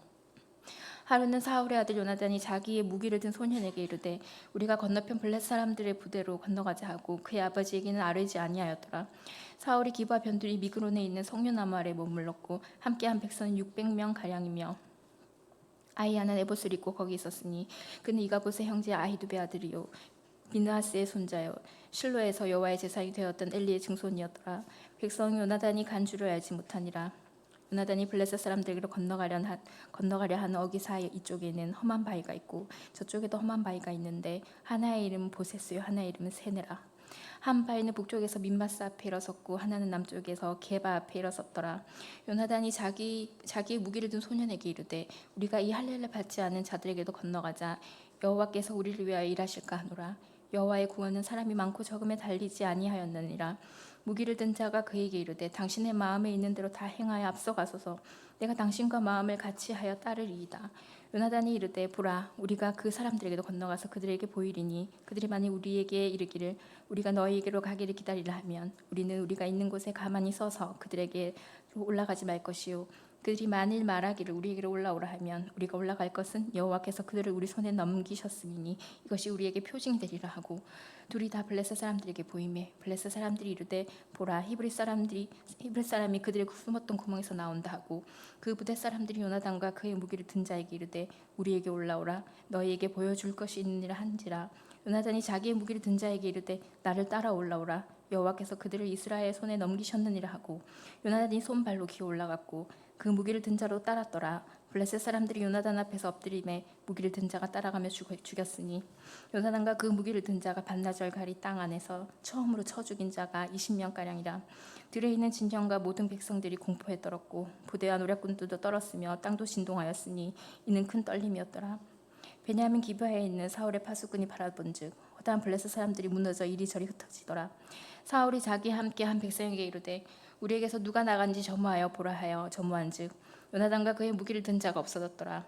하루는 사울의 아들 요나단이 자기의 무기를 든 소년에게 이르되 우리가 건너편 블레셋 사람들의 부대로 건너가자 하고 그의 아버지에게는 아뢰지 아니하였더라. 사울이 기브아 변두리 미그론에 있는 성류나무 아래 머물렀고 함께한 백성은 600명 가량이며 아히야는 에봇을 입고 거기 있었으니 그는 이가봇의 형제 아히두베 아들이요 비느하스의 손자요 실로에서 여호와의 제사장이 되었던 엘리의 증손이었더라. 백성이 요나단이 간 줄을 알지 못하니라. 요나단이 블레셋 사람들에게로 건너가려 하는 어기 사이 이쪽에는 험한 바위가 있고 저쪽에도 험한 바위가 있는데 하나의 이름은 보세스요 하나의 이름은 세네라. 한 바위는 북쪽에서 민마스 앞에 일어섰고 하나는 남쪽에서 게바 앞에 일어섰더라. 요나단이 자기의 무기를 든 소년에게 이르되 우리가 이 할례를 받지 않은 자들에게도 건너가자. 여호와께서 우리를 위하여 일하실까 하노라. 여호와의 구원은 사람이 많고 적음에 달리지 아니하였느니라. 무기를 든 자가 그에게 이르되 당신의 마음에 있는 대로 다 행하여 앞서가소서. 내가 당신과 마음을 같이하여 따르리이다. 요나단이 이르되 보라 우리가 그 사람들에게도 건너가서 그들에게 보이리니 그들이 만일 우리에게 이르기를 우리가 너희에게로 가기를 기다리라 하면 우리는 우리가 있는 곳에 가만히 서서 그들에게 올라가지 말 것이요 그들이 만일 말하기를 우리에게로 올라오라 하면 우리가 올라갈 것은 여호와께서 그들을 우리 손에 넘기셨음이니 이것이 우리에게 표징이 되리라 하고 둘이 다 블레셋 사람들에게 보이매 블레셋 사람들이 이르되 보라 히브리 사람이 그들의 숨었던 구멍에서 나온다 하고 그 부대 사람들이 요나단과 그의 무기를 든 자에게 이르되 우리에게 올라오라 너희에게 보여줄 것이 있느니라 한지라. 요나단이 자기의 무기를 든 자에게 이르되 나를 따라 올라오라 여호와께서 그들을 이스라엘의 손에 넘기셨느니라 하고 요나단이 손발로 기어 올라갔고 그 무기를 든 자로 따랐더라. 블레셋 사람들이 요나단 앞에서 엎드림에 무기를 든 자가 따라가며 죽였으니 요나단과 그 무기를 든 자가 반나절 가리 땅 안에서 처음으로 쳐 죽인 자가 20명가량이라. 들에 있는 진정과 모든 백성들이 공포에 떨었고 부대와 노략군들도 떨었으며 땅도 진동하였으니 이는 큰 떨림이었더라. 베냐민 기브아에 있는 사울의 파수꾼이 바라본즉 허다한 블레셋 사람들이 무너져 이리저리 흩어지더라. 사울이 자기와 함께 한 백성에게 이르되 우리에게서 누가 나간지 점호하여 보라 하여 점호한즉 요나단과 그의 무기를 든 자가 없어졌더라.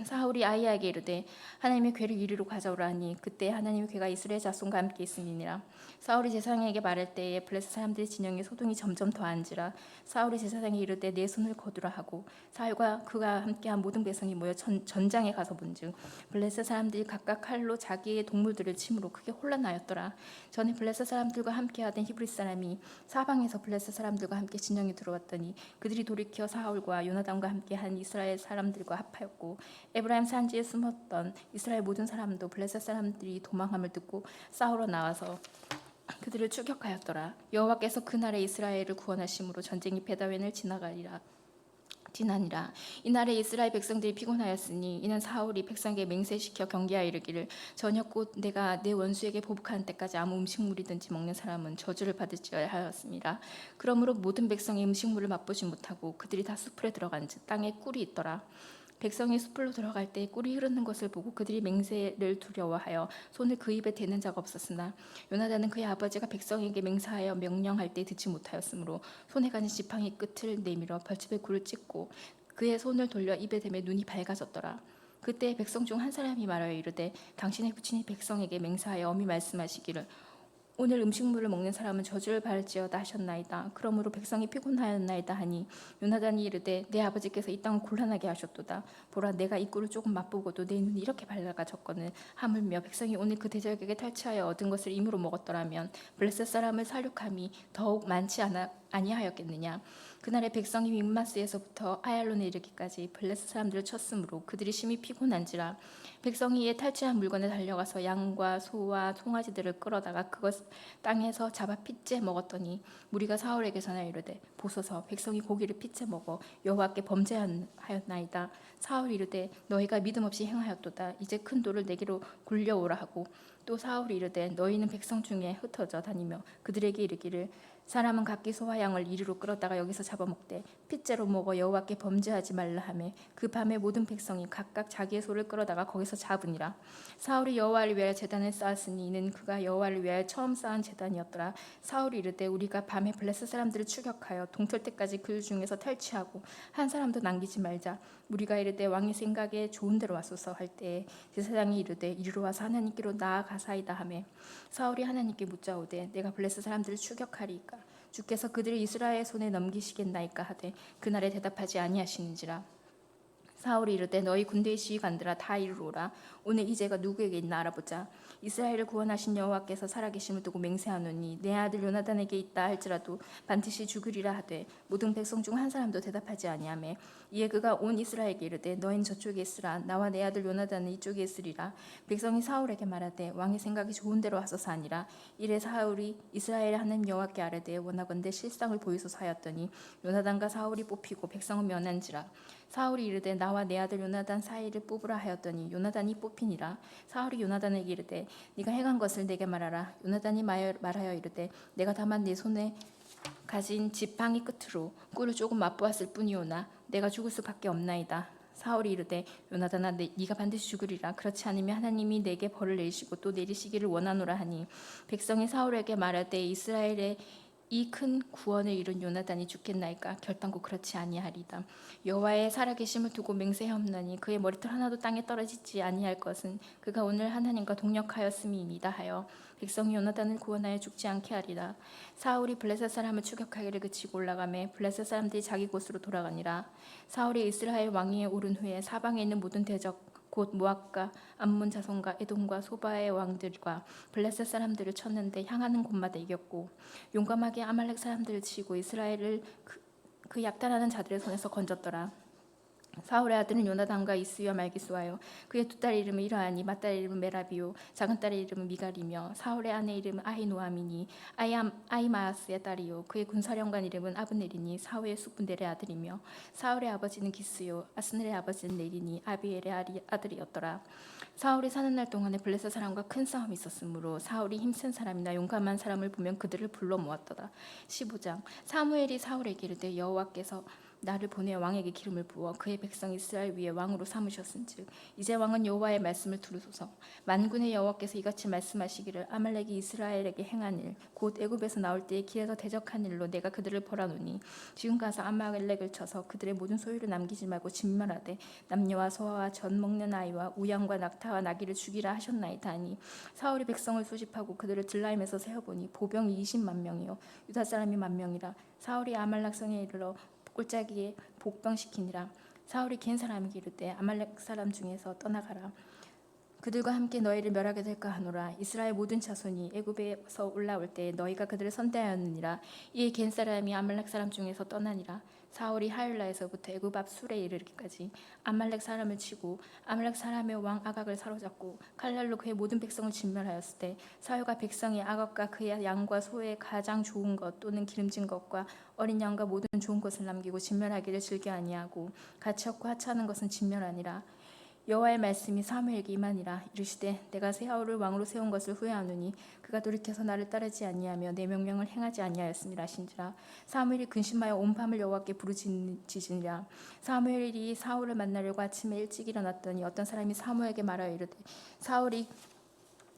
사울이 아히야에게 이르되 하나님의 궤를 이리로 가져오라 하니 그때 하나님의 궤가 이스라엘 자손과 함께 있음이니라. 사울이 제사장에게 말할 때에 블레셋 사람들의 진영에 소동이 점점 더한지라. 사울이 제사장에게 이르되 내 손을 거두라 하고 사울과 그가 함께한 모든 백성이 모여 전장에 가서 본즉 블레셋 사람들이 각각 칼로 자기의 동물들을 침으로 크게 혼란하였더라. 전에 블레셋 사람들과 함께하던 히브리 사람이 사방에서 블레셋 사람들과 함께 진영에 들어왔더니 그들이 돌이켜 사울과 요나단과 함께한 이스라엘 사람들과 합하였고 에브라임 산지에 숨었던 이스라엘 모든 사람도 블레셋 사람들이 도망함을 듣고 싸우러 나와서 그들을 추격하였더라. 여호와께서 그날에 이스라엘을 구원하심으로 전쟁이 베다웬을 지나니라. 이날에 이스라엘 백성들이 피곤하였으니 이는 사울이 백성에게 맹세시켜 경계하여 이르기를 저녁 곧 내가 내 원수에게 보복하는 때까지 아무 음식물이든지 먹는 사람은 저주를 받을지어야 하였습니다. 그러므로 모든 백성이 음식물을 맛보지 못하고 그들이 다 숲으로 들어간즉 땅에 꿀이 있더라. 백성이 숲으로 들어갈 때 꿀이 흐르는 것을 보고 그들이 맹세를 두려워하여 손을 그 입에 대는 자가 없었으나 요나단은 그의 아버지가 백성에게 맹세하여 명령할 때 듣지 못하였으므로 손에 가진 지팡이 끝을 내밀어 벌집에 꿀을 찢고 그의 손을 돌려 입에 대매 눈이 밝아졌더라. 그때 백성 중 한 사람이 말하여 이르되 당신의 부친이 백성에게 맹세하여 엄히 말씀하시기를 오늘 음식물을 먹는 사람은 저주를 받을지어다 하셨나이다. 그러므로 백성이 피곤하였나이다 하니 요나단이 이르되 내 아버지께서 이 땅을 곤란하게 하셨도다. 보라 내가 이 꿀을 조금 맛보고도 내 눈이 이렇게 밝아졌거늘 하물며 백성이 오늘 그 대적에게 탈취하여 얻은 것을 임으로 먹었더라면 블레셋 사람을 살육함이 더욱 많지 아니하였겠느냐. 그날에 백성이 민마스에서부터 아얄론에 이르기까지 블레셋 사람들을 쳤으므로 그들이 심히 피곤한지라. 백성이 이에 탈취한 물건에 달려가서 양과 소와 송아지들을 끌어다가 그것 땅에서 잡아 핏째 먹었더니 무리가 사울에게 전하여 이르되 보소서 백성이 고기를 핏째 먹어 여호와께 범죄하였나이다. 사울이 이르되 너희가 믿음 없이 행하였도다. 이제 큰 돌을 내게로 굴려오라 하고 또 사울이 이르되 너희는 백성 중에 흩어져 다니며 그들에게 이르기를 사람은 각기 소와 양을 이리로 끌었다가 여기서 잡아먹되 핏째로 먹어 여호와께 범죄하지 말라 하며 그 밤에 모든 백성이 각각 자기의 소를 끌어다가 거기서 잡으니라. 사울이 여호와를 위하여 제단을 쌓았으니 이는 그가 여호와를 위하여 처음 쌓은 제단이었더라. 사울이 이르되 우리가 밤에 블레셋 사람들을 추격하여 동틀 때까지 그 중에서 탈취하고 한 사람도 남기지 말자. 우리가 이르되 왕의 생각에 좋은 대로 왔소서 할 때에 제사장이 이르되 이리로 와서 하나님께로 나아가사이다 하며 사울이 하나님께 묻자오되 내가 블레셋 사람들을 추격하리이까 주께서 그들을 이스라엘 손에 넘기시겠나이까 하되 그날에 대답하지 아니하시는지라. 사울이 이르되 너희 군대의 지휘관들아 다 이르러오라. 오늘 이 죄가 누구에게 있나 알아보자. 이스라엘을 구원하신 여호와께서 살아계심을 두고 맹세하노니 내 아들 요나단에게 있다 할지라도 반드시 죽으리라 하되 모든 백성 중 한 사람도 대답하지 아니하매 이에 그가 온 이스라엘에게 이르되 너희는 저쪽에 있으라 나와 내 아들 요나단은 이쪽에 있으리라. 백성이 사울에게 말하되 왕의 생각이 좋은 대로 하소서 하니라. 이래 사울이 이스라엘 하나님 여호와께 아뢰되 원하건대 실상을 보이소서 하였더니 요나단과 사울이 뽑히고 백성은 면한지라. 사울이 이르되 나와 내 아들 요나단 사이를 뽑으라 하였더니 요나단이 뽑히니라. 사울이 요나단에게 이르되 네가 행한 것을 내게 말하라. 요나단이 말하여 이르되 내가 다만 내 손에 가진 지팡이 끝으로 꿀을 조금 맛보았을 뿐이오나 내가 죽을 수밖에 없나이다. 사울이 이르되 요나단아 네가 반드시 죽으리라. 그렇지 않으면 하나님이 내게 벌을 내리시고 또 내리시기를 원하노라 하니 백성이 사울에게 말하되 이스라엘의 이 큰 구원을 이룬 요나단이 죽겠나이까. 결단코 그렇지 아니하리다. 여호와의 살아계심을 두고 맹세하옵나니 그의 머리털 하나도 땅에 떨어지지 아니할 것은 그가 오늘 하나님과 동력하였음이니이다 하여 백성이 요나단을 구원하여 죽지 않게 하리라. 사울이 블레셋 사람을 추격하기를 그치고 올라가매 블레셋 사람들이 자기 곳으로 돌아가니라. 사울이 이스라엘 왕위에 오른 후에 사방에 있는 모든 대적 곧 모압과 암몬 자손과 에돔과 소바의 왕들과 블레셋 사람들을 쳤는데 향하는 곳마다 이겼고 용감하게 아말렉 사람들을 치고 이스라엘을 그 약탈하는 자들의 손에서 건졌더라. 사울의 아들은 요나단과 이스와 말기수하여 그의 두 딸의 이름은 이러하니 맏딸의 이름은 메라비요 작은 딸의 이름은 미갈이며 사울의 아내 이름은 아히노아미니 아히마아스의 딸이요 그의 군사령관 이름은 아브넬이니 사울의 숙부넬의 아들이며 사울의 아버지는 기스요 아스넬의 아버지는 네리니 아비엘의 아들이었더라. 사울이 사는 날 동안에 블레셋 사람과 큰 싸움이 있었으므로 사울이 힘센 사람이나 용감한 사람을 보면 그들을 불러 모았더라. 15장 사무엘이 사울에게 이르되 여호와께서 나를 보내 왕에게 기름을 부어 그의 백성 이스라엘 위에 왕으로 삼으셨은즉 이제 왕은 여호와의 말씀을 들으소서. 만군의 여호와께서 이같이 말씀하시기를 아말렉이 이스라엘에게 행한 일 곧 애굽에서 나올 때에 길에서 대적한 일로 내가 그들을 벌하노니 지금 가서 아말렉을 쳐서 그들의 모든 소유를 남기지 말고 진멸하되 남녀와 소아와 젖 먹는 아이와 우양과 낙타와 나귀를 죽이라 하셨나이다 하니 사울이 백성을 소집하고 그들을 들라임에서 세어보니 보병이 20만 명이요 유다 사람이 10,000명이라. 사울이 아말렉 성에 이르러 꼴짜기에 복병시키니라. 사울이 긴 사람에게 이르되 아말렉 사람 중에서 떠나가라. 그들과 함께 너희를 멸하게 될까 하노라. 이스라엘 모든 자손이 애굽에서 올라올 때 너희가 그들을 선대하였느니라. 이에 겐 사람이 아말렉 사람 중에서 떠나니라. 사울이 하율라에서부터 애굽 앞 술에 이르기까지 아말렉 사람을 치고 아말렉 사람의 왕 아각을 사로잡고 칼날로 그의 모든 백성을 진멸하였을 때 사울과 백성이 아각과 그의 양과 소의 가장 좋은 것 또는 기름진 것과 어린 양과 모든 좋은 것을 남기고 진멸하기를 즐겨 아니하고 가치 없고 하찮은 것은 진멸하니라. 여호와의 말씀이 사무엘에게 임하니라. 이르시되 내가 사울을 왕으로 세운 것을 후회하노니 그가 돌이켜서 나를 따르지 아니하며 내 명령을 행하지 아니하였음이라 하신지라. 사무엘이 근심하여 온 밤을 여호와께 부르짖으니라. 사무엘이 사울을 만나려고 아침에 일찍 일어났더니 어떤 사람이 사무엘에게 말하여 이르되 사울이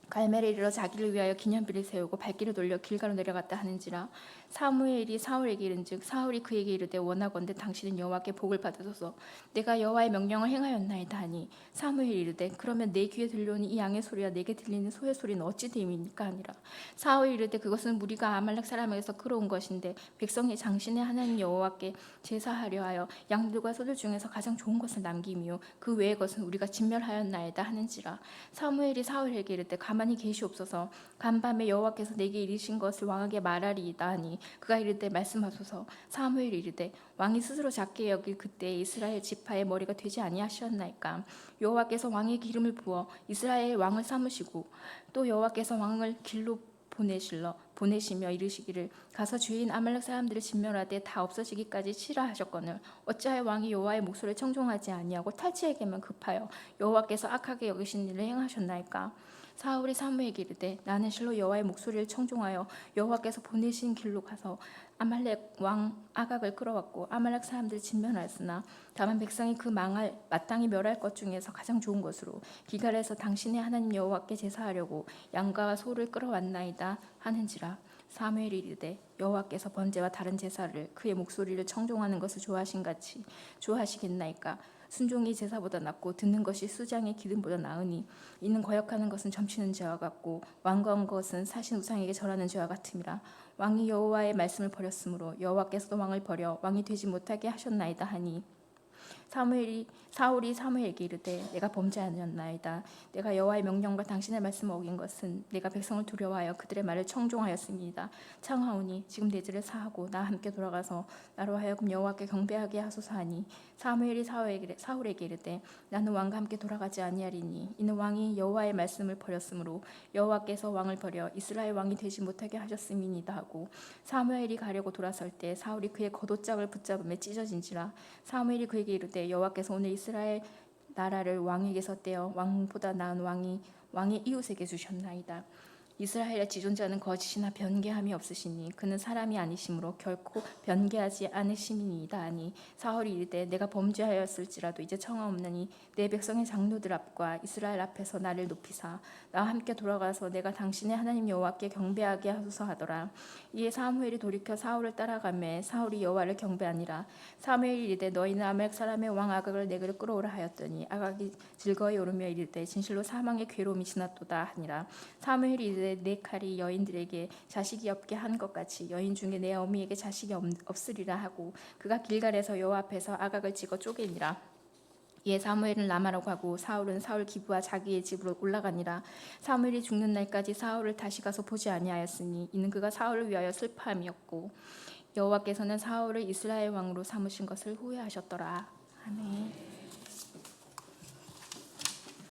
갈멜에 이르러 자기를 위하여 기념비를 세우고 발길을 돌려 길가로 내려갔다 하는지라. 사무엘이 사울에게 이른즉 사울이 그에게 이르되 원하건대 당신은 여호와께 복을 받으소서. 내가 여호와의 명령을 행하였나이다 하니 사무엘이 이르되 그러면 내 귀에 들려오는 이 양의 소리와 내게 들리는 소의 소리는 어찌 됨이니까 하니라. 사울이 이르되 그것은 무리가 아말렉 사람에게서 끌어온 것인데 백성이 장신의 하나님 여호와께 제사하려 하여 양들과 소들 중에서 가장 좋은 것을 남김이요 그 외의 것은 우리가 진멸하였나이다 하는지라. 사무엘이 사울에게 이르되 가만히 계시옵소서. 간밤에 여호와께서 내게 이르신 것을 왕에게 말하리이다 하니 그가 이르되 말씀하소서. 사무엘이 이르되 왕이 스스로 작게 여길 그때 이스라엘 지파의 머리가 되지 아니하셨나이까. 여호와께서 왕의 기름을 부어 이스라엘 왕을 삼으시고 또 여호와께서 왕을 길로 보내시며 이르시기를 가서 죄인 아말렉 사람들을 진멸하되 다 없어지기까지 치라 하셨거늘 어찌하여 왕이 여호와의 목소리를 청종하지 아니하고 탈취에게만 급하여 여호와께서 악하게 여기신 일을 행하셨나이까. 사울이 사무엘에게 이르되 나는 실로 여호와의 목소리를 청종하여 여호와께서 보내신 길로 가서 아말렉 왕 아각을 끌어왔고 아말렉 사람들을 진멸하였으나 다만 백성이 그 망할 마땅히 멸할 것 중에서 가장 좋은 것으로 기갈에서 당신의 하나님 여호와께 제사하려고 양과 소를 끌어왔나이다 하는지라. 사무엘이 이르되 여호와께서 번제와 다른 제사를 그의 목소리를 청종하는 것을 좋아하신 같이 좋아하시겠나이까. 순종이 제사보다 낫고 듣는 것이 수장의 기름보다 나으니 이는 거역하는 것은 점치는 죄와 같고 완고한 것은 사신 우상에게 절하는 죄와 같음이라. 왕이 여호와의 말씀을 버렸으므로 여호와께서도 왕을 버려 왕이 되지 못하게 하셨나이다 하니 사울이 사무엘에게 이르되 내가 범죄하였나이다. 내가 여호와의 명령과 당신의 말씀을 어긴 것은 내가 백성을 두려워하여 그들의 말을 청종하였습니다. 청하오니 지금 내 죄를 사하고 나 함께 돌아가서 나로 하여금 여호와께 경배하게 하소서 하니 사무엘이 사울에게 이르되 나는 왕과 함께 돌아가지 아니하리니 이는 왕이 여호와의 말씀을 버렸으므로 여호와께서 왕을 버려 이스라엘 왕이 되지 못하게 하셨음이니이다 하고 사무엘이 가려고 돌아설 때 사울이 그의 겉옷짝을 붙잡음에 찢어진지라 사무엘이 그에게 이르되 여호와께서 오늘 이스라엘 나라를 왕에게서 떼어 왕보다 나은 왕의 이웃에게 주셨나이다. 이스라엘의 지존자는 거짓이나 변개함이 없으시니 그는 사람이 아니시므로 결코 변개하지 않으심이니이다 하니 사울이 이르되 내가 범죄하였을지라도 이제 청하옵나니 내 백성의 장로들 앞과 이스라엘 앞에서 나를 높이사 나와 함께 돌아가서 내가 당신의 하나님 여호와께 경배하게 하소서 하더라. 이에 사무엘이 돌이켜 사울을 따라가매 사울이 여호와를 경배하니라. 사무엘이 이르되 너희는 아말렉 사람의 왕 아각을 내게로 끌어오라 하였더니 아각이 즐거이 오르며 이르되 진실로 사망의 괴로움이 지났도다 하니라. 사무엘이 이르되 내 칼이 여인들에게 자식이 없게 한 것 같이 여인 중에 내 어미에게 자식이 없으리라 하고 그가 길갈에서 여호와 앞에서 아각을 찍어 쪼개니라. 이에 사무엘은 라마로 가고 사울은 사울 기부와 자기의 집으로 올라가니라. 사무엘이 죽는 날까지 사울을 다시 가서 보지 아니하였으니 이는 그가 사울을 위하여 슬퍼함이었고 여호와께서는 사울을 이스라엘 왕으로 삼으신 것을 후회하셨더라. 아멘.